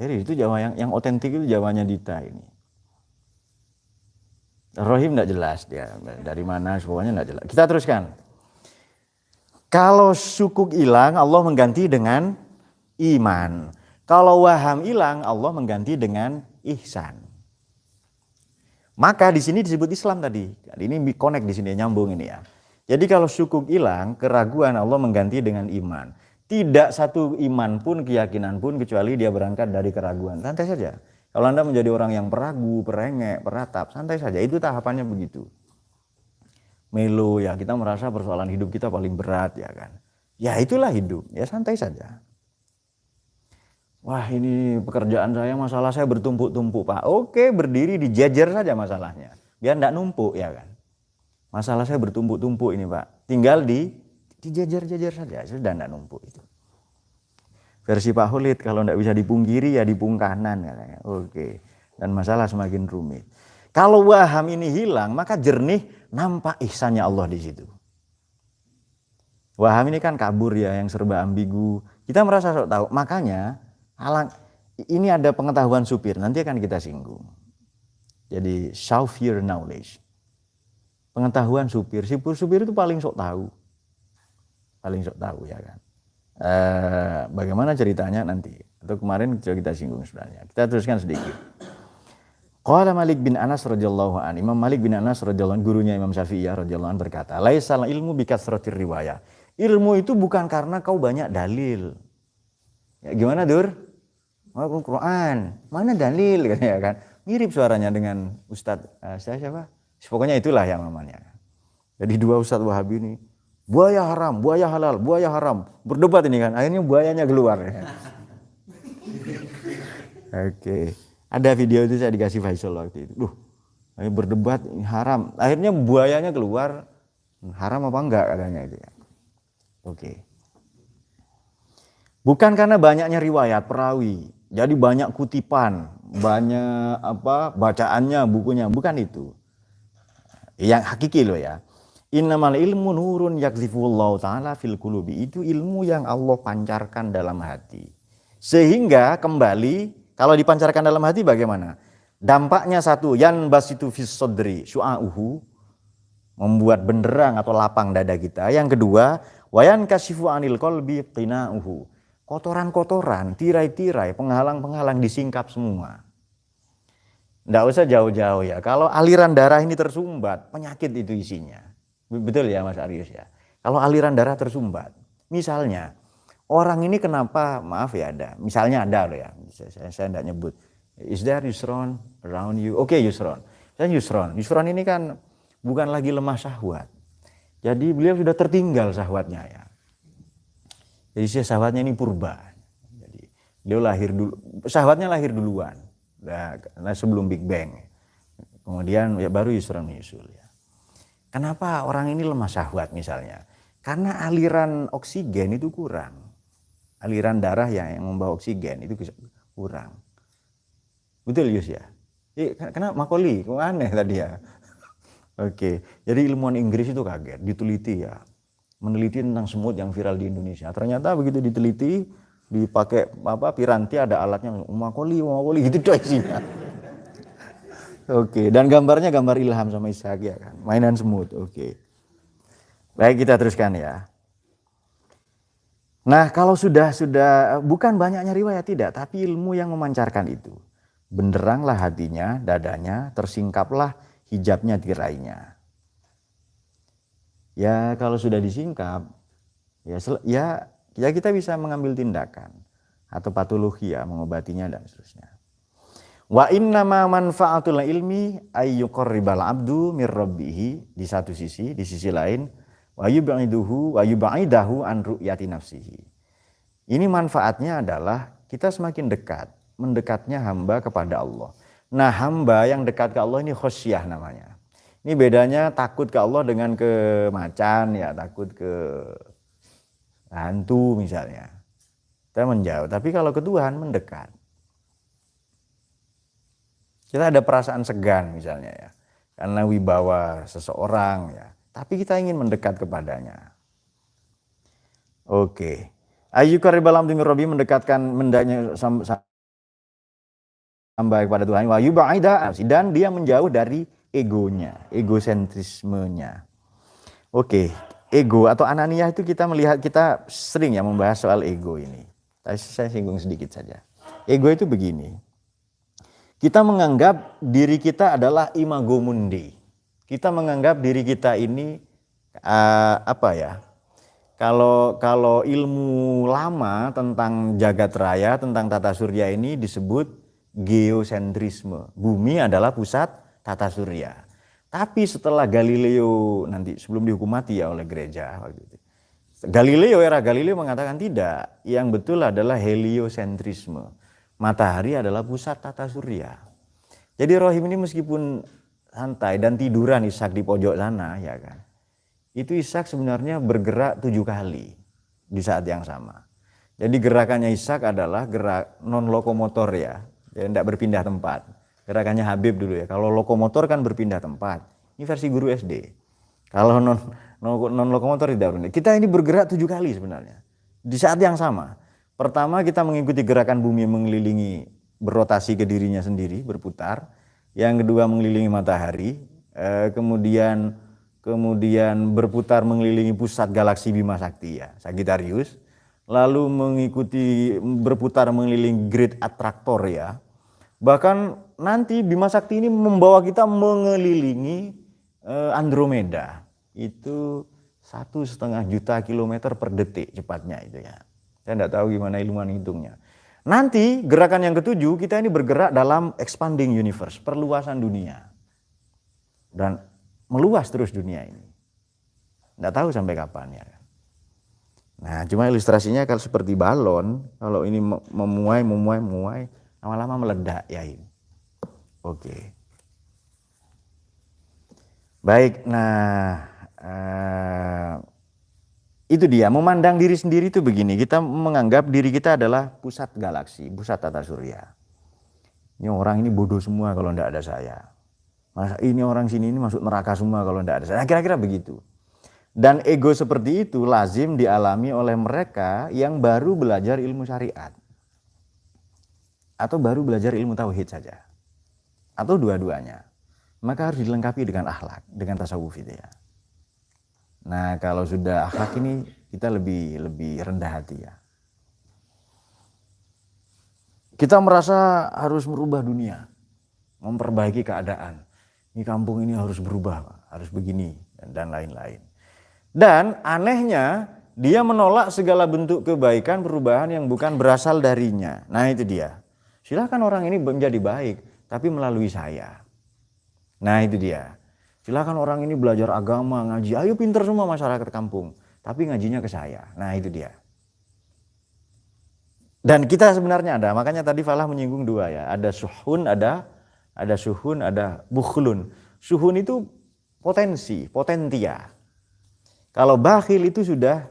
Speaker 1: Jadi itu Jawa yang otentik itu Jawanya Dita ini. Rohim enggak jelas dia. Dari mana pokoknya enggak jelas. Kita teruskan. Kalau syukuk hilang Allah mengganti dengan iman. Kalau waham hilang Allah mengganti dengan ihsan. Maka di sini disebut Islam tadi. Ini connect di sini nyambung ini ya. Jadi kalau syukuk hilang, keraguan Allah mengganti dengan iman. Tidak satu iman pun, keyakinan pun kecuali dia berangkat dari keraguan. Santai saja. Kalau Anda menjadi orang yang peragu, perengek, peratap, santai saja. Itu tahapannya begitu. Melo ya, kita merasa persoalan hidup kita paling berat ya kan. Ya itulah hidup, ya santai saja. Wah ini pekerjaan saya, masalah saya bertumpuk-tumpuk Pak. Oke, berdiri dijajar saja masalahnya. Biar enggak numpuk ya kan. Masalah saya bertumpuk-tumpuk ini Pak. Tinggal dijajar-jajar saja, sudah enggak numpuk itu. Versi Pak Khalid, kalau enggak bisa dipungkiri ya dipung kanan katanya. Oke. Dan masalah semakin rumit. Kalau waham ini hilang, maka jernih nampak ihsannya Allah di situ. Waham ini kan kabur ya, yang serba ambigu. Kita merasa sok tahu. Makanya ini ada pengetahuan supir, nanti akan kita singgung. Jadi chauffeur knowledge. Pengetahuan supir, supir itu paling sok tahu. Paling sok tahu ya kan. Bagaimana ceritanya nanti. Atau kemarin kita singgung sebenarnya. Kita teruskan sedikit. Qala Malik bin Anas radhiyallahu anhu. Imam Malik bin Anas radhiyallahu anhu, gurunya Imam Syafi'i radhiyallahu anhu berkata, "Laisal ilmu bikasratir riwayah." Ilmu itu bukan karena kau banyak dalil. Ya, gimana Dur? Al-Quran, mana dalil katanya kan. Mirip suaranya dengan Ustadz siapa? Pokoknya itulah yang namanya. Jadi dua Ustadz Wahabi ini, buaya haram, buaya halal, buaya haram. Berdebat ini kan, akhirnya buayanya keluar. Oke. Ada video itu saya dikasih Faisal waktu itu. Berdebat haram. Akhirnya buayanya keluar. Haram apa enggak katanya itu ya. Oke. Bukan karena banyaknya riwayat perawi. Jadi banyak kutipan, banyak bacaannya, bukunya, bukan itu. Yang hakiki loh ya. Innamal ilmu nurun yakzifullahu ta'ala fil qulubi. Itu ilmu yang Allah pancarkan dalam hati. Sehingga kembali kalau dipancarkan dalam hati bagaimana? Dampaknya satu, yan basitu fis sodri syu'a'uhu, membuat benderang atau lapang dada kita. Yang kedua, wayan kasifu anil qalbi qina'uhu. Kotoran-kotoran, tirai-tirai, penghalang-penghalang disingkap semua. Nggak usah jauh-jauh ya. Kalau aliran darah ini tersumbat, penyakit itu isinya. Betul ya Mas Arius ya. Kalau aliran darah tersumbat, misalnya orang ini kenapa, maaf ya ada, misalnya ada loh ya, saya enggak nyebut. Is there Yusron around you? Oke, Yusron. Saya Yusron. Yusron ini kan bukan lagi lemah syahwat. Jadi beliau sudah tertinggal syahwatnya ya. Jadi syahwatnya ini purba. Jadi beliau lahir dulu, syahwatnya lahir duluan. Nah, sebelum Big Bang. Kemudian ya baru Yusron menyusul ya. Kenapa orang ini lemah syahwat misalnya? Karena aliran oksigen itu kurang. Aliran darah yang membawa oksigen itu kurang. Betul Yus ya? Kenapa Makoli? Kok aneh tadi ya? Oke, jadi ilmuwan Inggris itu kaget, diteliti ya. Meneliti tentang semut yang viral di Indonesia. Ternyata begitu diteliti, dipakai piranti ada alatnya, Makoli gitu doang isinya. Oke, dan gambarnya gambar Ilham sama Ishak ya kan, mainan semut. Oke. Baik, kita teruskan ya. Nah, kalau sudah bukan banyaknya riwayat tidak, tapi ilmu yang memancarkan itu. Benderanglah hatinya, dadanya, tersingkaplah hijabnya, tirainya. Ya, kalau sudah disingkap, ya kita bisa mengambil tindakan atau patologi ya, mengobatinya dan seterusnya. Wa innama manfaatul ilmi ayyuqarribal abdu mir rabbih, di satu sisi, di sisi lain wa yub'idahu an ru'yati nafsihi. Ini manfaatnya adalah kita semakin dekat, mendekatnya hamba kepada Allah. Nah, hamba yang dekat ke Allah ini khosyah namanya. Ini bedanya takut ke Allah dengan ke macan ya, takut ke hantu misalnya. Kita menjauh, tapi kalau ke Tuhan mendekat. Kita ada perasaan segan misalnya ya, karena wibawa seseorang ya, tapi kita ingin mendekat kepadanya. Oke. Ayyukaribal abdu min rabbi, mendekatkan mendanya hamba kepada Tuhan, wa yubaida, dan dia menjauh dari egonya, egosentrismenya. Oke, ego atau ananiah itu kita melihat, kita sering ya membahas soal ego ini. Saya singgung sedikit saja. Ego itu begini. Kita menganggap diri kita adalah imago mundi. Kita menganggap diri kita ini apa ya? Kalau ilmu lama tentang jagat raya, tentang tata surya ini disebut geosentrisme. Bumi adalah pusat tata surya. Tapi setelah Galileo nanti sebelum dihukum mati ya oleh gereja waktu itu, era Galileo mengatakan tidak. Yang betul adalah heliosentrisme. Matahari adalah pusat tata surya. Jadi rohim ini meskipun santai dan tiduran Ishak di pojok sana ya kan, itu Ishak sebenarnya bergerak 7 kali di saat yang sama. Jadi gerakannya Ishak adalah gerak non lokomotor ya, jadi tidak berpindah tempat. Gerakannya Habib dulu ya, kalau lokomotor kan berpindah tempat. Ini versi guru SD. Kalau non lokomotor tidak berpindah. Kita ini bergerak 7 kali sebenarnya di saat yang sama. Pertama kita mengikuti gerakan bumi mengelilingi, berotasi ke dirinya sendiri, berputar. Yang kedua mengelilingi matahari, kemudian berputar mengelilingi pusat galaksi Bima Sakti ya, Sagittarius. Lalu mengikuti berputar mengelilingi great attractor ya. Bahkan nanti Bima Sakti ini membawa kita mengelilingi Andromeda. Itu 1,5 juta kilometer per detik cepatnya itu ya. Saya tidak tahu gimana ilmuwan hitungnya. Nanti gerakan yang ketujuh, kita ini bergerak dalam expanding universe, perluasan dunia. Dan meluas terus dunia ini. Tidak tahu sampai kapan ya. Nah cuma ilustrasinya kalau seperti balon, kalau ini memuai, lama-lama meledak ya ini. Oke. Baik, nah itu dia, memandang diri sendiri itu begini, kita menganggap diri kita adalah pusat galaksi, pusat tata surya. Ini orang ini bodoh semua kalau tidak ada saya. Masa ini orang sini ini masuk neraka semua kalau tidak ada saya. Nah, kira-kira begitu. Dan ego seperti itu lazim dialami oleh mereka yang baru belajar ilmu syariat. Atau baru belajar ilmu tauhid saja. Atau dua-duanya. Maka harus dilengkapi dengan akhlak, dengan tasawuf itu ya. Nah kalau sudah akhlak ini kita lebih rendah hati ya. Kita merasa harus merubah dunia, memperbaiki keadaan. Ini kampung ini harus berubah, harus begini dan lain-lain. Dan anehnya dia menolak segala bentuk kebaikan, perubahan yang bukan berasal darinya. Nah itu dia. Silakan orang ini menjadi baik, tapi melalui saya. Nah itu dia. Silakan orang ini belajar agama, ngaji. Ayo pinter semua masyarakat kampung. Tapi ngajinya ke saya. Nah itu dia. Dan kita sebenarnya ada. Makanya tadi Falah menyinggung 2 ya. Ada suhun, ada suhun, ada bukhlun. Suhun itu potensi, potentia. Kalau bakhil itu sudah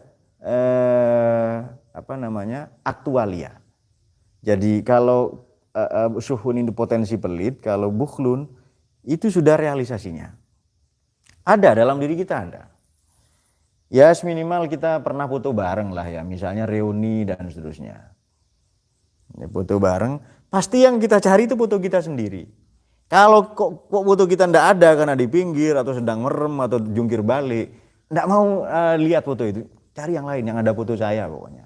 Speaker 1: aktualia. Jadi kalau suhun itu potensi pelit, kalau bukhlun itu sudah realisasinya. Ada dalam diri kita ada. Ya minimal kita pernah foto bareng lah ya, misalnya reuni dan seterusnya. Ini foto bareng, pasti yang kita cari itu foto kita sendiri. Kalau kok foto kita ndak ada karena di pinggir atau sedang merem atau jungkir balik, ndak mau lihat foto itu, cari yang lain yang ada foto saya pokoknya.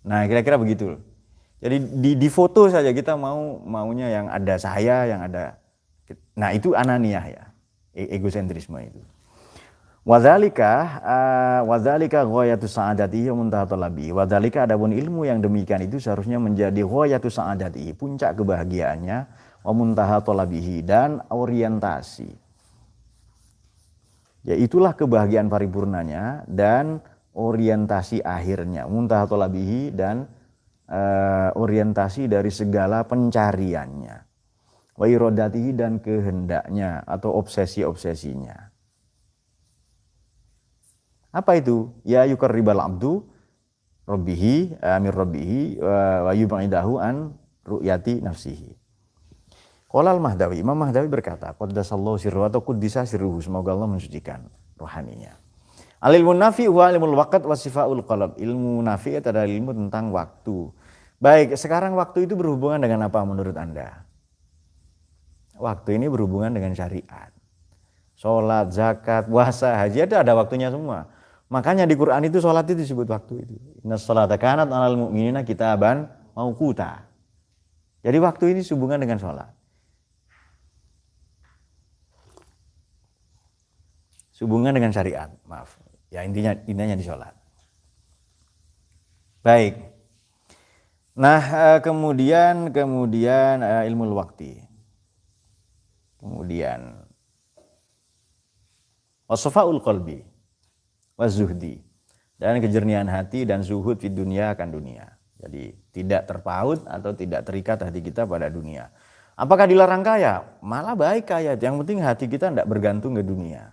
Speaker 1: Nah kira-kira begitu. Jadi di foto saja kita maunya yang ada saya, yang ada. Nah itu ananiah ya, egosentrisme itu. Wadzalika ghayatus sa'adati wa muntaha talabi. Wadzalika adapun ilmu yang demikian itu seharusnya menjadi ghayatus sa'adati, puncak kebahagiaannya, wa muntaha talabihi, dan orientasi. Ya itulah kebahagiaan paripurnanya dan orientasi akhirnya, muntaha talabihi, dan orientasi dari segala pencariannya. Wa iradatihi, dan kehendaknya atau obsesi-obsesinya. Apa itu? Ya yukarribal abdu rabbihi amir rabbihi wa yub'idahu an ru'yati nafsihi. Qala al-Mahdawi, Imam Mahdawi berkata, qaddasallahu sirruhu atau quddisa sirruhu, semoga Allah mensucikan rohaninya. Al-ilmu nafi wa ilmul waqt wa sifaul qalb. Ilmu nafi itu adalah ilmu tentang waktu. Baik, sekarang waktu itu berhubungan dengan apa menurut Anda? Waktu ini berhubungan dengan syariat. Sholat, zakat, puasa, haji ada waktunya semua. Makanya di Quran itu sholat itu disebut waktu itu. Inna sholata kanat 'alal mu'minina kitaban mauquta. Jadi waktu ini hubungan dengan sholat. Hubungan dengan syariat, maaf. Ya intinya di sholat. Baik. Nah kemudian ilmu waktu. Kemudian wasofaul qalbi wazuhdi, dan kejernihan hati dan zuhud di dunia akan dunia. Jadi tidak terpaut atau tidak terikat hati kita pada dunia. Apakah dilarang kaya? Malah baik kaya, yang penting hati kita tidak bergantung ke dunia.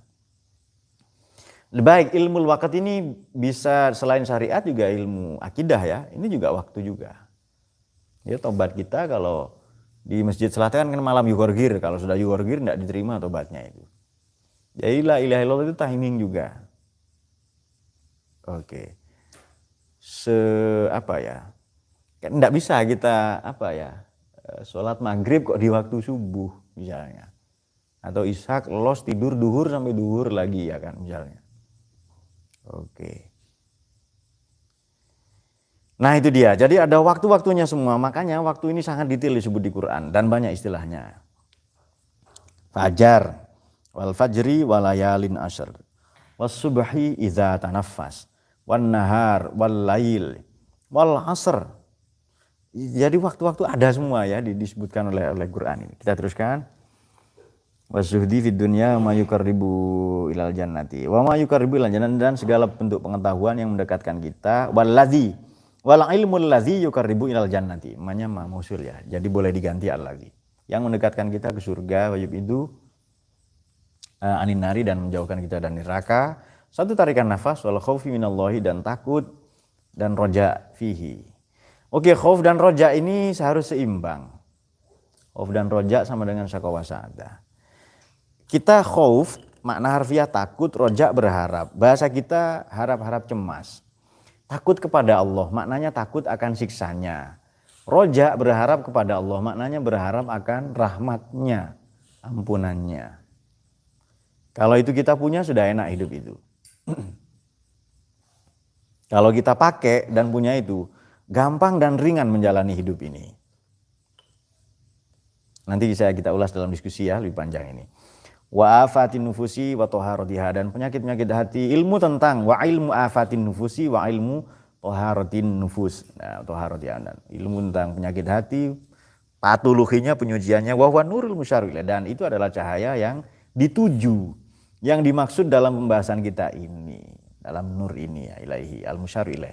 Speaker 1: Baik, ilmu waqt ini bisa selain syariat juga ilmu akidah ya. Ini juga waktu juga. Ya tobat kita kalau di Masjid Selatan kan malam yuhorgir, kalau sudah yuhorgir tidak diterima tobatnya itu. Jadi la ilaha illallah itu timing juga. Oke. Kan tidak bisa kita sholat maghrib kok di waktu subuh misalnya. Atau isyak los tidur duhur sampai duhur lagi ya kan misalnya. Oke. Nah itu dia, jadi ada waktu-waktunya semua, makanya waktu ini sangat detail disebut di Quran dan banyak istilahnya. Fajar, wal fajri walayalin ashr, was subhi idza tanaffas, wan nahar wal lail wal asr. Jadi waktu-waktu ada semua ya disebutkan oleh Quran ini. Kita teruskan. Wasuhdi fid dunya ma yuqarribu ilal jannati wa ma yuqarribu ilal jannati, dan segala bentuk pengetahuan yang mendekatkan kita, wal ilmul ladzi yuqarribu ilal jannati, namanya mausul ya, jadi boleh diganti al ladzi, yang mendekatkan kita ke surga, wajib itu anin nari, dan menjauhkan kita dari neraka. Satu tarikan nafas, wal khaufi minallahi, dan takut dan roja fihi. Oke, khauf dan roja ini seharus seimbang. Khauf dan roja sama dengan syaqwa sa'adah. Kita khauf, makna harfiah takut, roja berharap. Bahasa kita harap-harap cemas. Takut kepada Allah, maknanya takut akan siksanya. Roja berharap kepada Allah, maknanya berharap akan rahmatnya, ampunannya. Kalau itu kita punya sudah enak hidup itu. Kalau kita pakai dan punya itu, gampang dan ringan menjalani hidup ini. Nanti bisa kita ulas dalam diskusi ya, lebih panjang ini. Wa afatin nufusi wa toharatiha, dan penyakit-penyakit hati, ilmu tentang wa ilmu afatin nufusi wa ilmu toharatin nufus. Nah, toharatiha, dan ilmu tentang penyakit hati, patologinya, penyuciannya, wa huwa nurul musyarril, dan itu adalah cahaya yang dituju, yang dimaksud dalam pembahasan kita ini, dalam nur ini ya, ilaihi al-musyarril.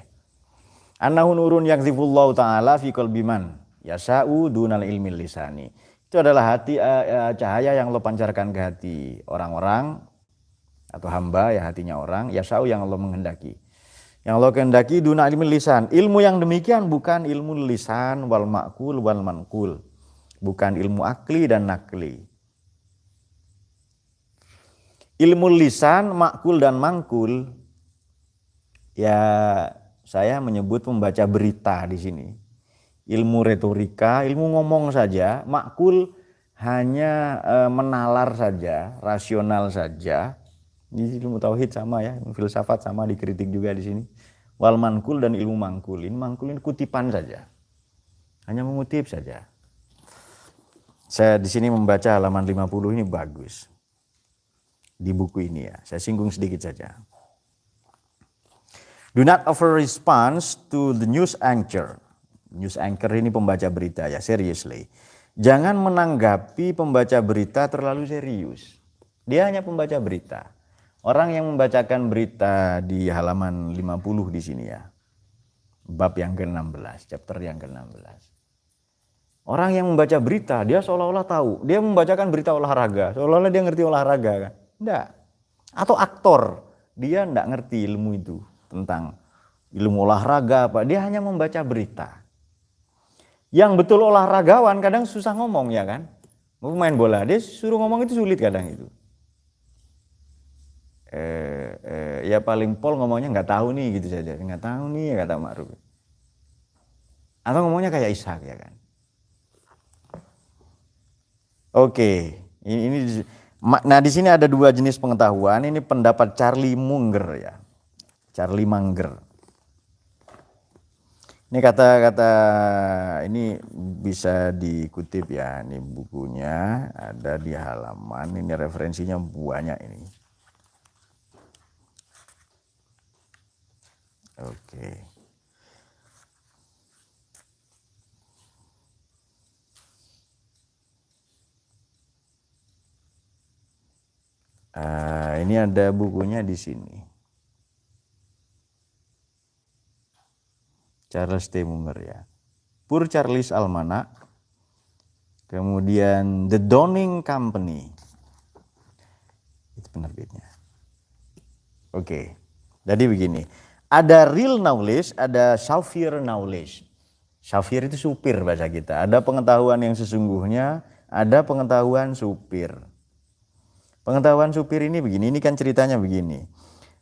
Speaker 1: Annahu nurun yakzifullahu ta'ala fi qalbi man yasa'u dunal ilmi lisani. Itu adalah hati cahaya yang Allah pancarkan ke hati orang-orang atau hamba ya, hatinya orang, yasa'u yang Allah menghendaki. Yang Allah kehendaki duna ilmi lisan. Ilmu yang demikian bukan ilmu lisan wal ma'kul wal manqul. Bukan ilmu akli dan nakli. Ilmu lisan, makul dan mangkul, ya saya menyebut membaca berita di sini. Ilmu retorika, ilmu ngomong saja, makul hanya menalar saja, rasional saja. Ini ilmu tauhid sama ya, ilmu filsafat sama, dikritik juga di sini. Wal mankul dan ilmu mangkul. Ini mangkul ini kutipan saja. Hanya mengutip saja. Saya di sini membaca halaman 50 ini bagus. Di buku ini ya, saya singgung sedikit saja. Do not offer response to the news anchor. News anchor ini pembaca berita ya, seriously. Jangan menanggapi pembaca berita terlalu serius. Dia hanya pembaca berita. Orang yang membacakan berita di halaman 50 di sini ya. Bab yang ke-16, chapter yang ke-16. Orang yang membaca berita, dia seolah-olah tahu. Dia membacakan berita olahraga, seolah-olah dia ngerti olahraga kan. Enggak. Atau aktor, dia enggak ngerti ilmu itu tentang ilmu olahraga apa, dia hanya membaca berita. Yang betul olahragawan kadang susah ngomong ya kan. Mau main bola, dia suruh ngomong itu sulit kadang itu. Ya paling pol ngomongnya nggak tahu nih gitu saja, nggak tahu nih kata Ma'ruf. Atau ngomongnya kayak Ishak ya kan. Oke, nah di sini ada dua jenis pengetahuan. Ini pendapat Charlie Munger ya, Charlie Munger. Ini kata-kata ini bisa dikutip ya, ini bukunya ada di halaman, ini referensinya banyak ini. Oke. Ini ada bukunya di sini. Charles T. Munger ya. Poor Charles Almanac. Kemudian The Downing Company. Itu penerbitnya. Oke. Jadi begini. Ada real knowledge, ada Saufir knowledge. Saufir itu supir bahasa kita. Ada pengetahuan yang sesungguhnya, ada pengetahuan supir. Pengetahuan supir ini begini, ini kan ceritanya begini.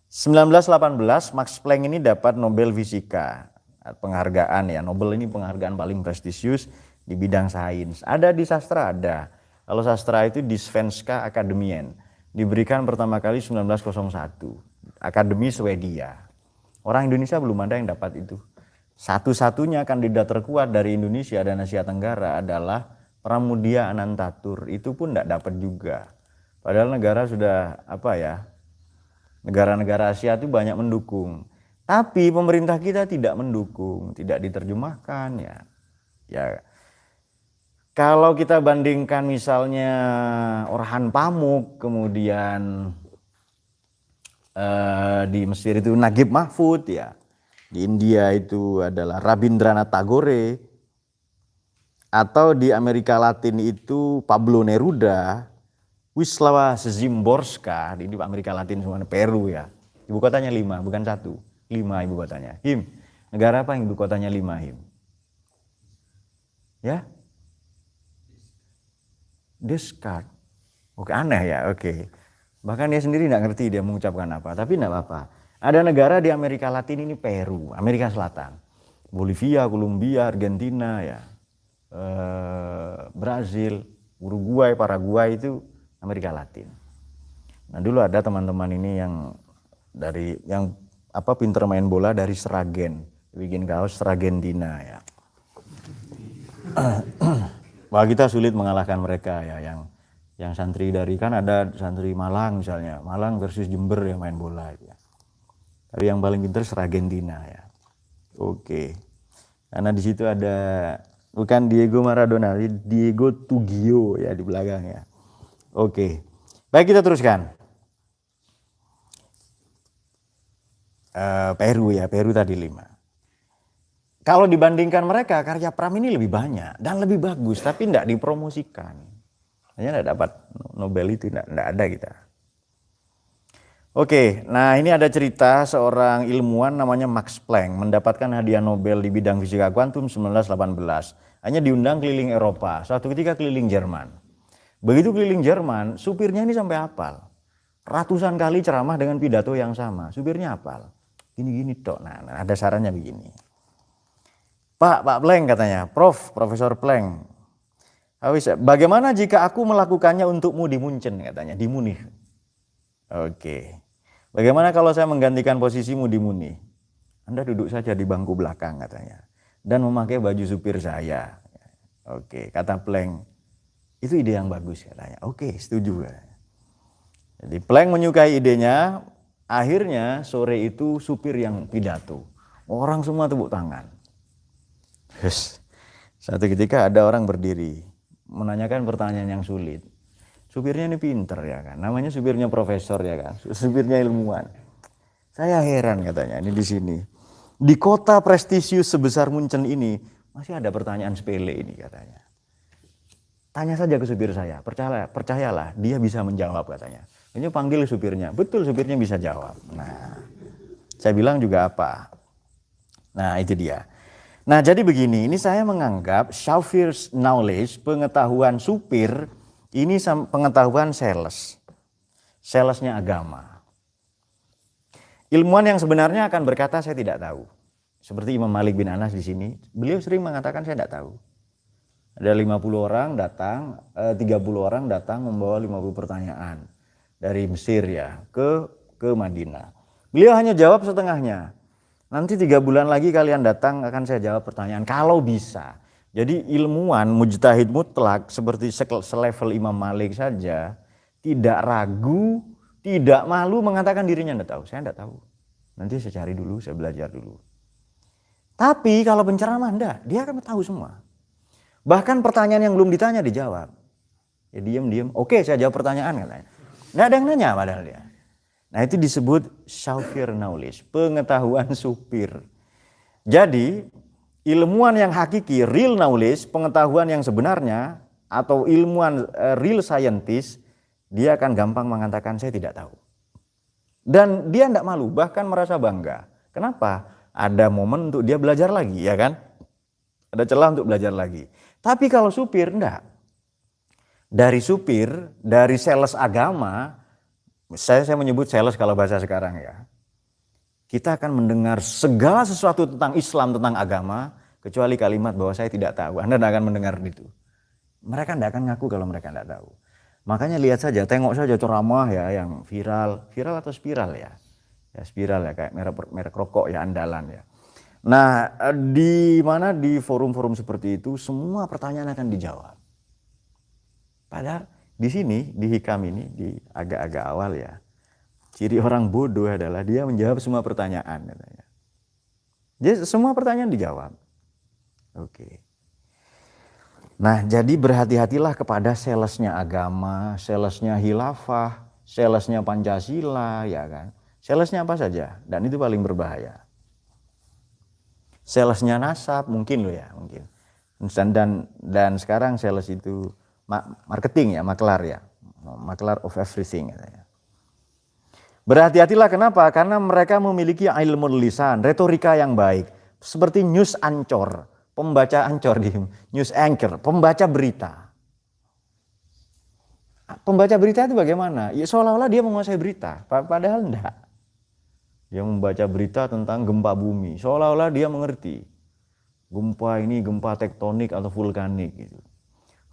Speaker 1: 1918 Max Planck ini dapat Nobel Fisika. Penghargaan ya, Nobel ini penghargaan paling prestisius di bidang sains. Ada di sastra ada. Kalau sastra itu di Svenska Akademien. Diberikan pertama kali 1901. Akademi Swedia. Orang Indonesia belum ada yang dapat itu. Satu-satunya kandidat terkuat dari Indonesia dan Asia Tenggara adalah Pramudia Anantatur. Itu pun tidak dapat juga. Padahal negara sudah negara-negara Asia itu banyak mendukung. Tapi pemerintah kita tidak mendukung, tidak diterjemahkan ya. Ya. Kalau kita bandingkan misalnya Orhan Pamuk, kemudian di Mesir itu Naguib Mahfud ya. Di India itu adalah Rabindranath Tagore, atau di Amerika Latin itu Pablo Neruda, Wisława Szymborska di Amerika Latin semuanya, Peru ya. Ibu kotanya 5, bukan 1. 5 ibu kotanya. Him, negara apa yang ibu kotanya 5 Him? Ya? Descartes. Oke, aneh ya, oke. Bahkan dia sendiri tidak ngerti dia mengucapkan apa, tapi tidak apa-apa. Ada negara di Amerika Latin ini Peru, Amerika Selatan. Bolivia, Kolombia, Argentina ya. Brazil, Uruguay, Paraguay itu Amerika Latin. Nah dulu ada teman-teman ini yang pinter main bola dari Sragen, bikin kaos Sragentina ya. Wah kita sulit mengalahkan mereka ya, yang santri dari, kan ada santri Malang misalnya, Malang versus Jember yang main bola ya. Tapi yang paling pinter Sragentina ya. Oke. Karena di situ ada bukan Diego Maradona, Diego Tuggio ya di belakang ya. Oke. Baik, kita teruskan. Peru ya, Peru tadi 5. Kalau dibandingkan mereka, karya Pram ini lebih banyak dan lebih bagus, tapi tidak dipromosikan. Hanya tidak dapat Nobel itu, tidak ada kita. Oke, nah ini ada cerita seorang ilmuwan namanya Max Planck mendapatkan hadiah Nobel di bidang fisika kuantum 1918. Hanya diundang keliling Eropa, suatu ketika keliling Jerman. Begitu keliling Jerman, supirnya ini sampai hafal. Ratusan kali ceramah dengan pidato yang sama, supirnya hafal. Gini-gini tok. Nah, ada sarannya begini. Pak Planck katanya, Profesor Planck. Bagaimana jika aku melakukannya untukmu di Munchen katanya, di Munich. Oke. Bagaimana kalau saya menggantikan posisimu di Munich? Anda duduk saja di bangku belakang katanya. Dan memakai baju supir saya. Oke, kata Planck. Itu ide yang bagus katanya. Oke, setuju. Jadi Planck menyukai idenya. Akhirnya sore itu supir yang pidato. Orang semua tepuk tangan. Satu ketika ada orang berdiri menanyakan pertanyaan yang sulit. Supirnya ini pinter ya kan. Namanya supirnya profesor ya kan. Supirnya ilmuwan. Saya heran katanya ini di sini. Di kota prestisius sebesar Munchen ini masih ada pertanyaan sepele ini katanya. Tanya saja ke supir saya. Percayalah dia bisa menjawab katanya. Ini panggil supirnya, betul supirnya bisa jawab. Nah, saya bilang juga apa? Nah itu dia. Nah jadi begini, ini saya menganggap chauffeur's knowledge, pengetahuan supir, ini pengetahuan salesnya agama. Ilmuwan yang sebenarnya akan berkata saya tidak tahu. Seperti Imam Malik bin Anas di sini, beliau sering mengatakan saya tidak tahu. Ada 50 orang datang, 30 orang datang membawa 50 pertanyaan dari Mesir ya ke Madinah. Beliau hanya jawab setengahnya. Nanti 3 bulan lagi kalian datang akan saya jawab pertanyaan kalau bisa. Jadi ilmuwan mujtahid mutlak seperti selevel Imam Malik saja tidak ragu, tidak malu mengatakan dirinya tidak tahu. Saya tidak tahu. Nanti saya cari dulu, saya belajar dulu. Tapi kalau penceramah enggak, dia akan tahu semua. Bahkan pertanyaan yang belum ditanya dijawab. Ya diam-diam, oke saya jawab pertanyaan katanya. Nggak ada yang nanya padahal dia. Nah itu disebut chauffeur knowledge, pengetahuan supir. Jadi ilmuwan yang hakiki, real knowledge, pengetahuan yang sebenarnya, atau ilmuwan real scientist, dia akan gampang mengatakan saya tidak tahu. Dan dia tidak malu, bahkan merasa bangga. Kenapa? Ada momen untuk dia belajar lagi, ya kan? Ada celah untuk belajar lagi. Tapi kalau supir enggak. Dari supir, dari sales agama, saya menyebut sales kalau bahasa sekarang ya. Kita akan mendengar segala sesuatu tentang Islam, tentang agama, kecuali kalimat bahwa saya tidak tahu. Anda tidak akan mendengar itu. Mereka tidak akan ngaku kalau mereka tidak tahu. Makanya lihat saja, tengok saja ceramah ya yang viral atau spiral ya. Ya spiral ya, kayak merek rokok ya, andalan ya. Nah, di mana di forum-forum seperti itu semua pertanyaan akan dijawab. Padahal di sini, di hikam ini, di agak-agak awal ya, ciri orang bodoh adalah dia menjawab semua pertanyaan katanya. Jadi semua pertanyaan dijawab. Oke. Nah, jadi berhati-hatilah kepada salesnya agama, salesnya khilafah, salesnya Pancasila, ya kan. Salesnya apa saja, dan itu paling berbahaya. Salesnya nasab mungkin loh ya, mungkin. Dan sekarang sales itu marketing ya, maklar ya. Maklar of everything katanya. Berhati-hatilah kenapa? Karena mereka memiliki ilmu lisan, retorika yang baik. Seperti news anchor, pembaca ancor di news anchor, pembaca berita. Pembaca berita itu bagaimana? Ya seolah-olah dia menguasai berita, padahal enggak. Dia membaca berita tentang gempa bumi, seolah-olah dia mengerti. Gempa ini gempa tektonik atau vulkanik gitu.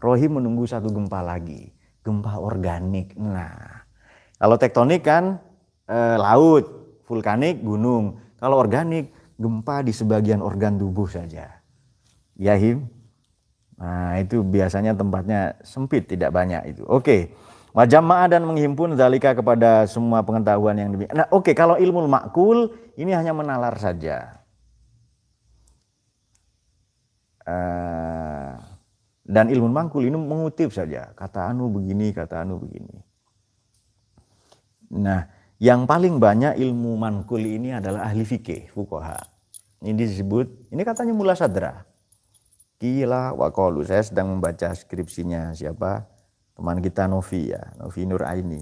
Speaker 1: Rohim menunggu satu gempa lagi, gempa organik. Nah, kalau tektonik kan laut, vulkanik gunung. Kalau organik gempa di sebagian organ tubuh saja. Ya Him. Nah, itu biasanya tempatnya sempit, tidak banyak itu. Oke. Wajama'a dan menghimpun zalika kepada semua pengetahuan yang demikian. Nah, oke, kalau ilmu makul ini hanya menalar saja. Dan ilmu makul ini mengutip saja. Kata anu begini, kata anu begini. Nah, yang paling banyak ilmu manqul ini adalah ahli fikih, fuqaha. Ini disebut, ini katanya mula sadra. Qila wa qalu. Saya sedang membaca skripsinya siapa? Teman kita Novi ya, Novi Nur Aini.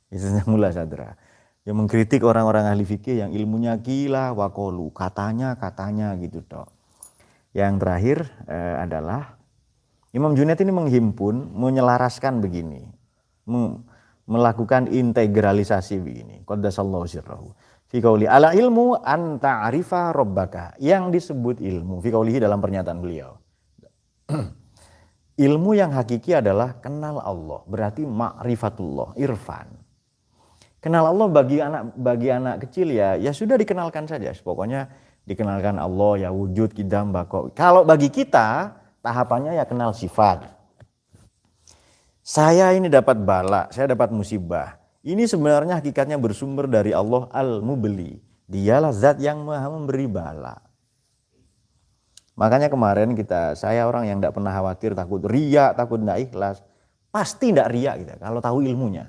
Speaker 1: Itu mula sadra. Yang mengkritik orang-orang ahli fikih yang ilmunya qila wa qalu, katanya gitu toh. Yang terakhir adalah Imam Junaid ini menghimpun, menyelaraskan begini. Melakukan integralisasi begini. Qaddasallahu sirrahu. Fi qauli ala ilmu an ta'rifa rabbaka. Yang disebut ilmu fi qaulihi dalam pernyataan beliau. Ilmu yang hakiki adalah kenal Allah, berarti ma'rifatullah, irfan. Kenal Allah bagi anak kecil ya sudah dikenalkan saja. Pokoknya dikenalkan Allah ya wujud, qidam, baqo. Kalau bagi kita tahapannya ya kenal sifat. Saya ini dapat bala, saya dapat musibah. Ini sebenarnya hakikatnya bersumber dari Allah Al-Mubli. Dialah zat yang maha memberi bala. Makanya kemarin saya orang yang tidak pernah khawatir, takut riya, takut tidak ikhlas. Pasti tidak riya gitu, kalau tahu ilmunya.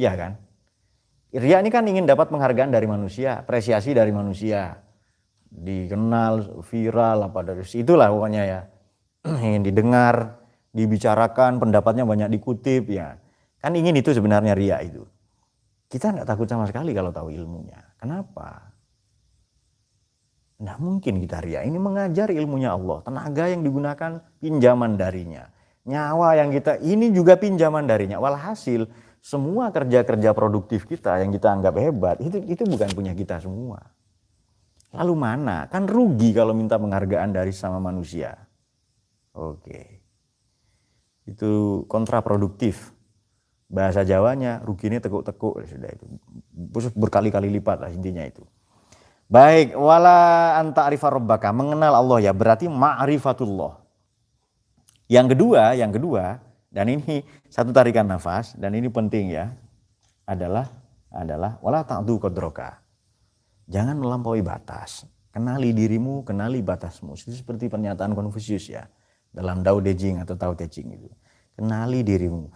Speaker 1: Iya kan? Riya ini kan ingin dapat penghargaan dari manusia, apresiasi dari manusia. Dikenal, viral, apa dari itulah pokoknya ya. Ingin didengar, dibicarakan, pendapatnya banyak dikutip ya. Kan ingin itu sebenarnya riya itu. Kita tidak takut sama sekali kalau tahu ilmunya. Kenapa? Nggak mungkin kita ria. Ini mengajar ilmunya Allah. Tenaga yang digunakan pinjaman darinya. Nyawa yang kita, ini juga pinjaman darinya. Walhasil, semua kerja-kerja produktif kita yang kita anggap hebat, itu bukan punya kita semua. Lalu mana? Kan rugi kalau minta penghargaan dari sama manusia. Oke. Itu kontraproduktif. Bahasa Jawanya, ruginya tekuk-tekuk. Sudah itu. Berkali-kali lipat lah intinya itu. Baik, wala anta arifah rabbaka, mengenal Allah ya, berarti ma'rifatullah. Yang kedua, dan ini satu tarikan nafas, dan ini penting ya, adalah wala ta'du qadraka. Jangan melampaui batas. Kenali dirimu, kenali batasmu. Itu seperti pernyataan Konfusius ya, dalam Dao De Jing atau Tao Te Ching itu. Kenali dirimu.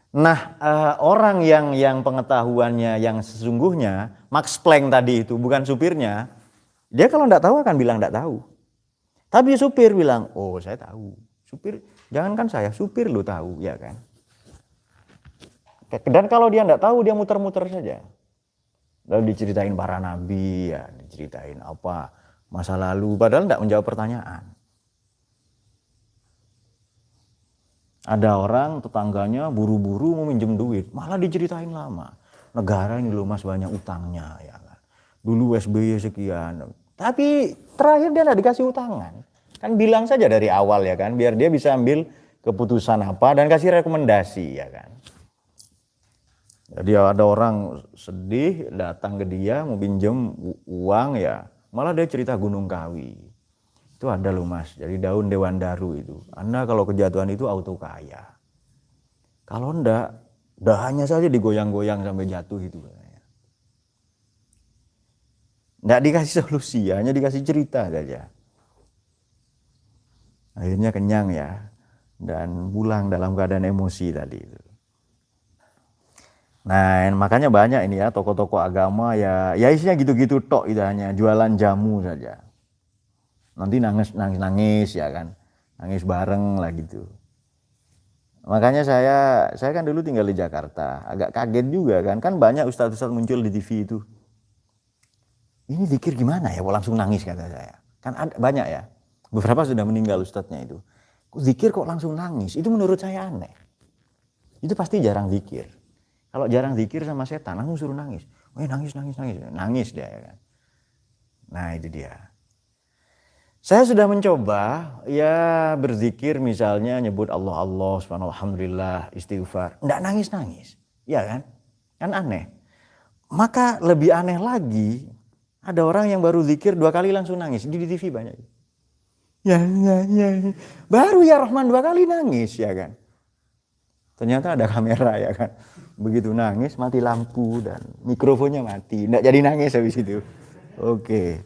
Speaker 1: Nah, orang yang pengetahuannya yang sesungguhnya, Max Planck tadi itu bukan supirnya, dia kalau enggak tahu akan bilang enggak tahu. Tapi supir bilang, oh saya tahu. Supir, jangankan saya, supir lo tahu, ya kan. Dan kalau dia enggak tahu, dia muter-muter saja. Lalu diceritain para nabi, ya, diceritain apa masa lalu, padahal enggak menjawab pertanyaan. Ada orang tetangganya buru-buru mau minjem duit, malah diceritain lama. Negara ini loh mas banyak utangnya ya kan. Dulu SBY sekian, tapi terakhir dia nggak dikasih utangan. Kan bilang saja dari awal ya kan, biar dia bisa ambil keputusan apa dan kasih rekomendasi ya kan. Jadi ada orang sedih datang ke dia mau pinjem uang ya, malah dia cerita Gunung Kawi. Itu ada loh mas, jadi daun dewan daru itu. Anda kalau kejatuhan itu auto kaya. Kalau enggak, dahannya saja digoyang-goyang sampai jatuh itu. Enggak dikasih solusi, hanya dikasih cerita saja. Akhirnya kenyang ya, dan pulang dalam keadaan emosi tadi itu. Nah makanya banyak ini ya, tokoh-tokoh agama ya isinya gitu-gitu tok itu, hanya jualan jamu saja. Nanti nangis ya kan, nangis bareng lah gitu. Makanya saya kan dulu tinggal di Jakarta, agak kaget juga kan banyak ustadz-ustadz muncul di TV itu. Ini zikir gimana ya, langsung nangis kata saya. Kan ada banyak ya, beberapa sudah meninggal ustadznya itu. Zikir kok langsung nangis, itu menurut saya aneh. Itu pasti jarang zikir. Kalau jarang zikir sama setan, langsung suruh nangis. Nangis dia ya kan. Nah itu dia. Saya sudah mencoba ya berzikir misalnya nyebut Allah subhanahu alhamdulillah istighfar, enggak nangis ya kan aneh. Maka lebih aneh lagi ada orang yang baru zikir 2 kali langsung nangis, di TV banyak ya baru ya Rahman 2 kali nangis ya kan, ternyata ada kamera ya kan, begitu nangis mati lampu dan mikrofonnya mati, enggak jadi nangis habis itu. Oke.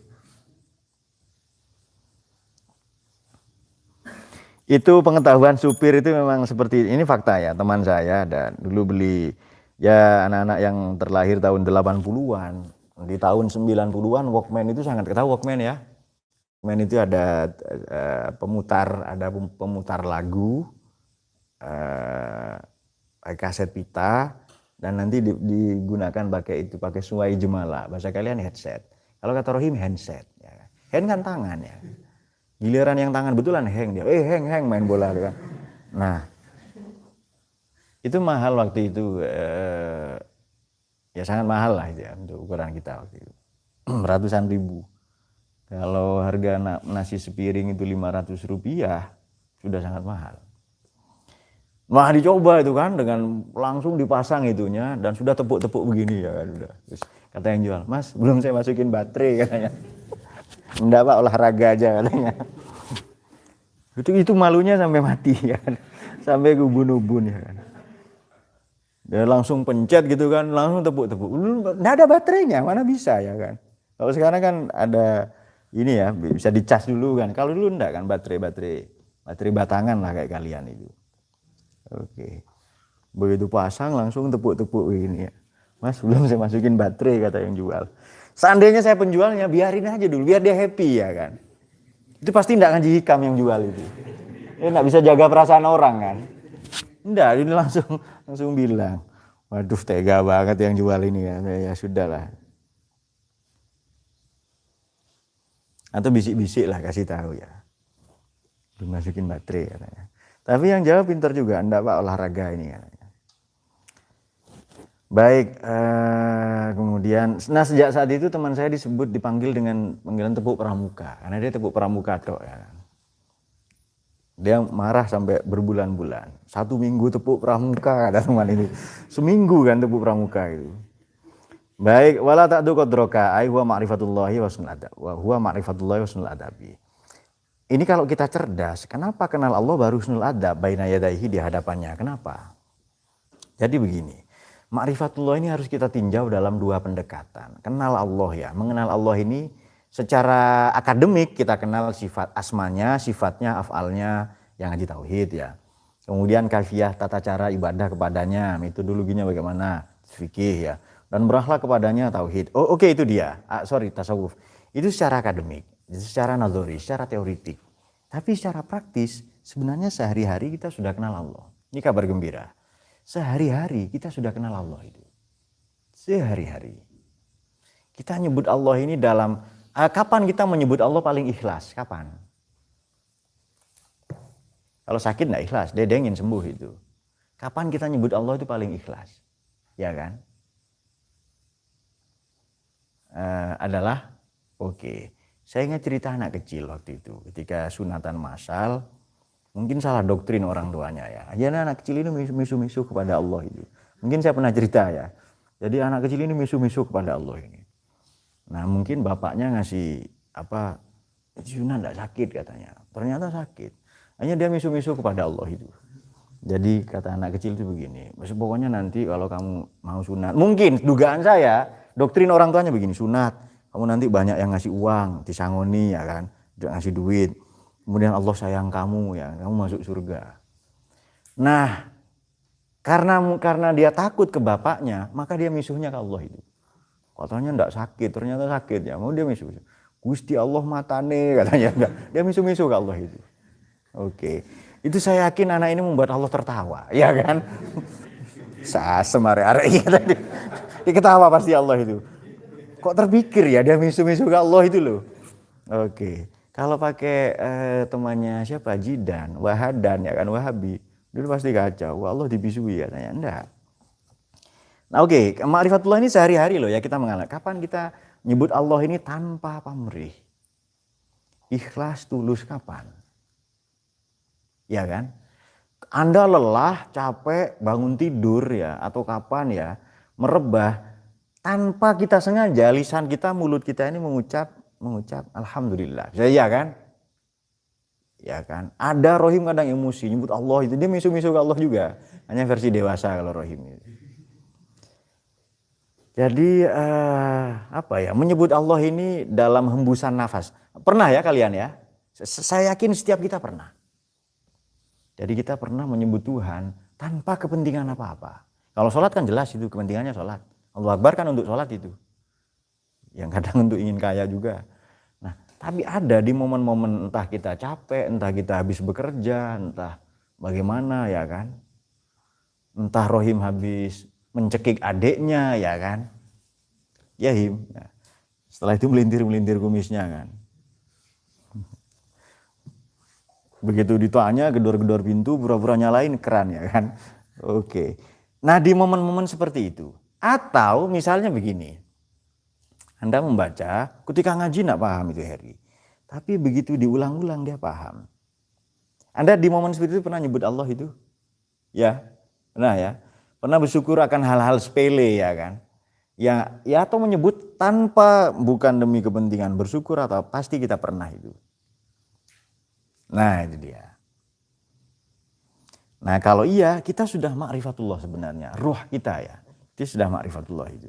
Speaker 1: Itu pengetahuan supir itu memang seperti ini, fakta ya, teman saya dan dulu beli ya anak-anak yang terlahir tahun 80-an, di tahun 90-an Walkman itu sangat ketahui. Walkman ya, Walkman itu ada pemutar lagu, kaset pita, dan nanti digunakan pakai suai jemala, bahasa kalian headset, kalau kata Rohim handset ya. Hand kan tangan ya, giliran yang tangan betulan hang dia, hang main bola kan. Nah itu mahal waktu itu, ya sangat mahal lah itu ya untuk ukuran kita waktu itu, ratusan ribu. Kalau harga nasi sepiring itu 500 rupiah sudah sangat mahal. Wah dicoba itu kan, dengan langsung dipasang itunya dan sudah tepuk-tepuk begini ya kan. Terus kata yang jual, mas belum saya masukin baterai katanya. Enggak pak, olahraga aja katanya. Itu malunya sampai mati ya kan, sampai ubun-ubun ya kan. Dia langsung pencet gitu kan, langsung tepuk-tepuk. Enggak ada baterainya, mana bisa ya kan. Kalau sekarang kan ada ini ya, bisa dicas dulu kan. Kalau dulu enggak kan, baterai batangan lah kayak kalian itu. Oke. Begitu pasang langsung tepuk-tepuk ini ya. Mas belum saya masukin baterai kata yang jual. Seandainya saya penjualnya, biarin aja dulu biar dia happy ya kan. Itu pasti enggak ngaji hikam yang jual itu. Dia enggak bisa jaga perasaan orang kan. Enggak, ini langsung bilang, waduh tega banget yang jual ini ya. Ya sudahlah. Atau bisik-bisik lah kasih tahu ya. Belum masukin baterai katanya. Tapi yang jawab pintar juga, enggak Pak olahraga ini katanya. Baik, kemudian, nah sejak saat itu teman saya dipanggil dengan panggilan tepuk pramuka, karena dia tepuk pramuka toh ya. Dia marah sampai berbulan-bulan. 1 minggu tepuk pramuka kata teman ini. Seminggu kan tepuk pramuka itu. Baik, wala ta'du qadroka ai huwa ma'rifatullahi wa husnul adab. Wa huwa ma'rifatullahi wa husnul adabi. Ini kalau kita cerdas, kenapa kenal Allah baru husnul adab baina yadaihi di hadapannya? Kenapa? Jadi begini, ma'rifatullah ini harus kita tinjau dalam 2 pendekatan. Kenal Allah ya, mengenal Allah ini secara akademik kita kenal sifat asmanya, sifatnya, af'alnya yang ngaji tauhid ya. Kemudian kafiyah tata cara ibadah kepadanya, metodologinya bagaimana, fikih ya. Dan berakhlak kepadanya tauhid. Oh oke, itu dia. Tasawuf. Itu secara akademik, secara nadzori, secara teoritik. Tapi secara praktis sebenarnya sehari-hari kita sudah kenal Allah. Ini kabar gembira. Sehari-hari kita sudah kenal Allah itu. Sehari-hari. Kita nyebut Allah ini dalam kapan kita menyebut Allah paling ikhlas? Kapan? Kalau sakit enggak ikhlas, dedengin sembuh itu. Kapan kita nyebut Allah itu paling ikhlas? Ya kan? Adalah oke. Saya ingat cerita anak kecil waktu itu ketika sunatan massal, mungkin salah doktrin orang tuanya ya. Anak kecil ini misu-misu kepada Allah itu. Mungkin saya pernah cerita ya. Jadi anak kecil ini misu-misu kepada Allah ini. Nah mungkin bapaknya ngasih sunat enggak sakit katanya. Ternyata sakit. Hanya dia misu-misu kepada Allah itu. Jadi kata anak kecil itu begini, pokoknya nanti kalau kamu mau sunat, mungkin dugaan saya, doktrin orang tuanya begini, sunat, kamu nanti banyak yang ngasih uang, disangoni ya kan, ngasih duit, kemudian Allah sayang kamu ya, kamu masuk surga. Nah, karena dia takut ke bapaknya, maka dia misuhnya ke Allah itu. Katanya enggak sakit, ternyata sakit ya, mau dia misuh. Gusti Allah matane katanya, enggak. Dia misuh-misuh ke Allah itu. Oke. Itu saya yakin anak ini membuat Allah tertawa, ya kan? Semare-are iya tadi. Dia ketawa pasti Allah itu. Kok terpikir ya dia misu-misu ke Allah itu loh. Oke. Kalau pakai temannya siapa? Jidan, Wahadan ya kan, Wahabi. Dulu pasti kacau. Wah, Allah dibisui katanya. Enggak. Nah oke, ma'rifatullah ini sehari-hari loh ya kita mengenal. Kapan kita nyebut Allah ini tanpa pamrih? Ikhlas tulus kapan? Ya kan? Anda lelah, capek, bangun tidur ya atau kapan ya, merebah tanpa kita sengaja lisan kita, mulut kita ini mengucap alhamdulillah. Ya kan? Ya kan? Ada rohim kadang emosi nyebut Allah itu dia misu-misu ke Allah juga. Hanya versi dewasa kalau rohim itu. Jadi menyebut Allah ini dalam hembusan nafas. Pernah ya kalian ya? Saya yakin setiap kita pernah. Jadi kita pernah menyebut Tuhan tanpa kepentingan apa-apa. Kalau sholat kan jelas itu kepentingannya sholat. Allahu Akbar kan untuk sholat itu. Yang kadang untuk ingin kaya juga. Nah, tapi ada di momen-momen entah kita capek, entah kita habis bekerja, entah bagaimana ya kan. Entah rohim habis mencekik adiknya ya kan. Ya him. Nah, setelah itu melintir-melintir kumisnya kan. Begitu ditanya gedor-gedor pintu, pura-pura nyalain keran ya kan. Oke. Nah di momen-momen seperti itu. Atau misalnya begini. Anda membaca, ketika ngaji gak paham itu Heri. Tapi begitu diulang-ulang dia paham. Anda di momen seperti itu pernah nyebut Allah itu? Ya, pernah ya. Pernah bersyukur akan hal-hal sepele ya kan. Ya atau menyebut tanpa bukan demi kepentingan bersyukur atau pasti kita pernah itu. Nah itu dia. Nah kalau iya kita sudah ma'rifatullah sebenarnya. Ruh kita ya. Itu sudah ma'rifatullah itu.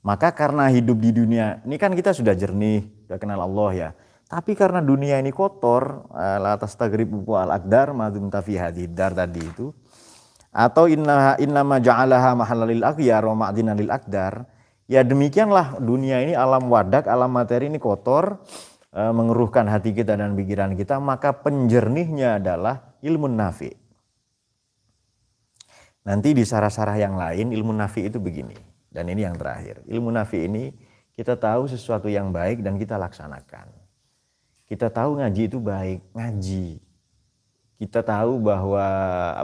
Speaker 1: Maka karena hidup di dunia. Ini kan kita sudah jernih. Sudah kenal Allah ya. Tapi karena dunia ini kotor. La tastaghribu al-aqdar madumta fi hadidar tadi itu. Atau innama ja'alaha mahallalil akhyar wa ma'dinan lil aqdar. Ya demikianlah dunia ini alam wadak, alam materi ini kotor. Mengeruhkan hati kita dan pikiran kita, maka penjernihnya adalah ilmu nafi. Nanti di sarah-sarah yang lain ilmu nafi itu begini, dan ini yang terakhir. Ilmu nafi ini kita tahu sesuatu yang baik dan kita laksanakan. Kita tahu ngaji itu baik, ngaji. Kita tahu bahwa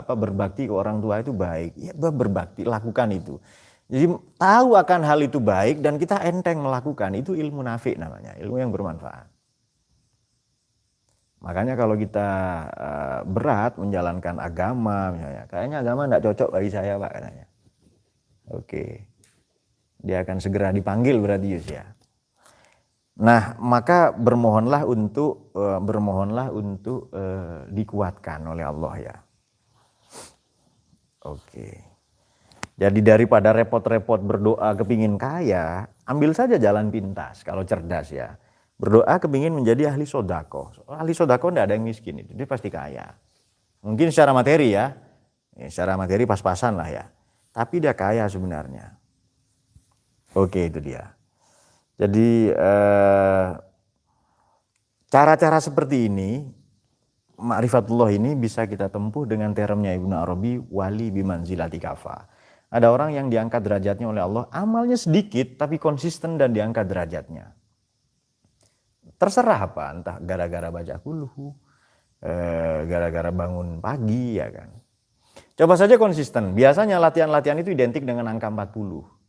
Speaker 1: berbakti ke orang tua itu baik, ya berbakti, lakukan itu. Jadi tahu akan hal itu baik dan kita enteng melakukan, itu ilmu nafi namanya, ilmu yang bermanfaat. Makanya kalau kita berat menjalankan agama misalnya, kayaknya agama enggak cocok bagi saya Pak katanya. Oke. Dia akan segera dipanggil berarti ya. Nah, maka bermohonlah untuk dikuatkan oleh Allah ya. Oke. Jadi daripada repot-repot berdoa kepingin kaya, ambil saja jalan pintas kalau cerdas ya. Berdoa kepingin menjadi ahli sodako. Ahli sodako tidak ada yang miskin itu, dia pasti kaya. Mungkin secara materi ya, secara materi pas-pasan lah ya. Tapi dia kaya sebenarnya. Oke, itu dia. Jadi cara-cara seperti ini, ma'rifatullah ini bisa kita tempuh dengan termnya Ibnu Arabi, wali bimanzilati kafa. Ada orang yang diangkat derajatnya oleh Allah, amalnya sedikit tapi konsisten dan diangkat derajatnya. Terserah apa, entah gara-gara baca kuluhu, gara-gara bangun pagi ya kan. Coba saja konsisten, biasanya latihan-latihan itu identik dengan angka 40.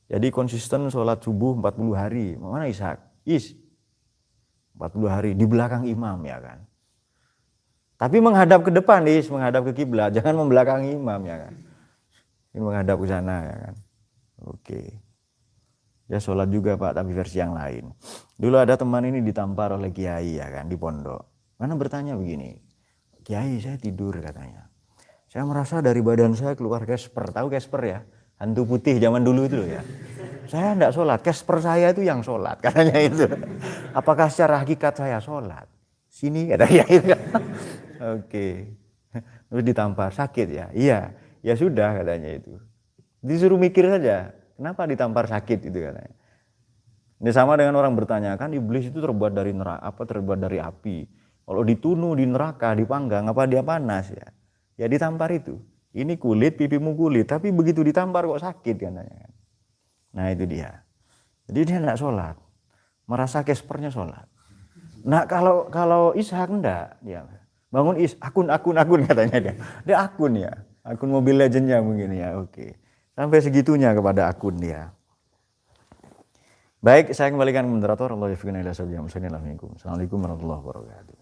Speaker 1: Jadi konsisten sholat subuh 40 hari, mana Ishak? 40 hari di belakang imam ya kan. Tapi menghadap ke depan menghadap ke kiblat, jangan membelakangi imam ya kan. Ini menghadap ke sana ya kan. Oke. Ya sholat juga Pak, tapi versi yang lain. Dulu ada teman ini ditampar oleh kiai ya kan di pondok. Mana bertanya begini, Kiai saya tidur katanya. Saya merasa dari badan saya keluar Casper, tahu Casper ya? Hantu putih zaman dulu itu loh ya. Saya enggak sholat, Casper saya itu yang sholat katanya itu. Apakah secara hakikat saya sholat? Sini katanya itu. Oke. Terus ditampar, sakit ya? Iya. Ya sudah katanya itu. Disuruh mikir saja, kenapa ditampar sakit itu katanya. Ini sama dengan orang bertanya, kan iblis itu terbuat dari neraka, terbuat dari api. Kalau ditunuh di neraka, dipanggang, apa dia panas ya? Ya ditampar itu. Ini kulit, pipimu kulit, tapi begitu ditampar kok sakit katanya. Nah itu dia. Jadi dia enggak sholat, merasa Caspernya sholat. Nah kalau Ishak enggak, dia bangun akun katanya dia. Dia akun ya. Akun Mobile Legends-nya mungkin ya, oke. Sampai segitunya kepada akun dia. Baik, saya kembalikan ke moderator. Assalamualaikum warahmatullahi wabarakatuh.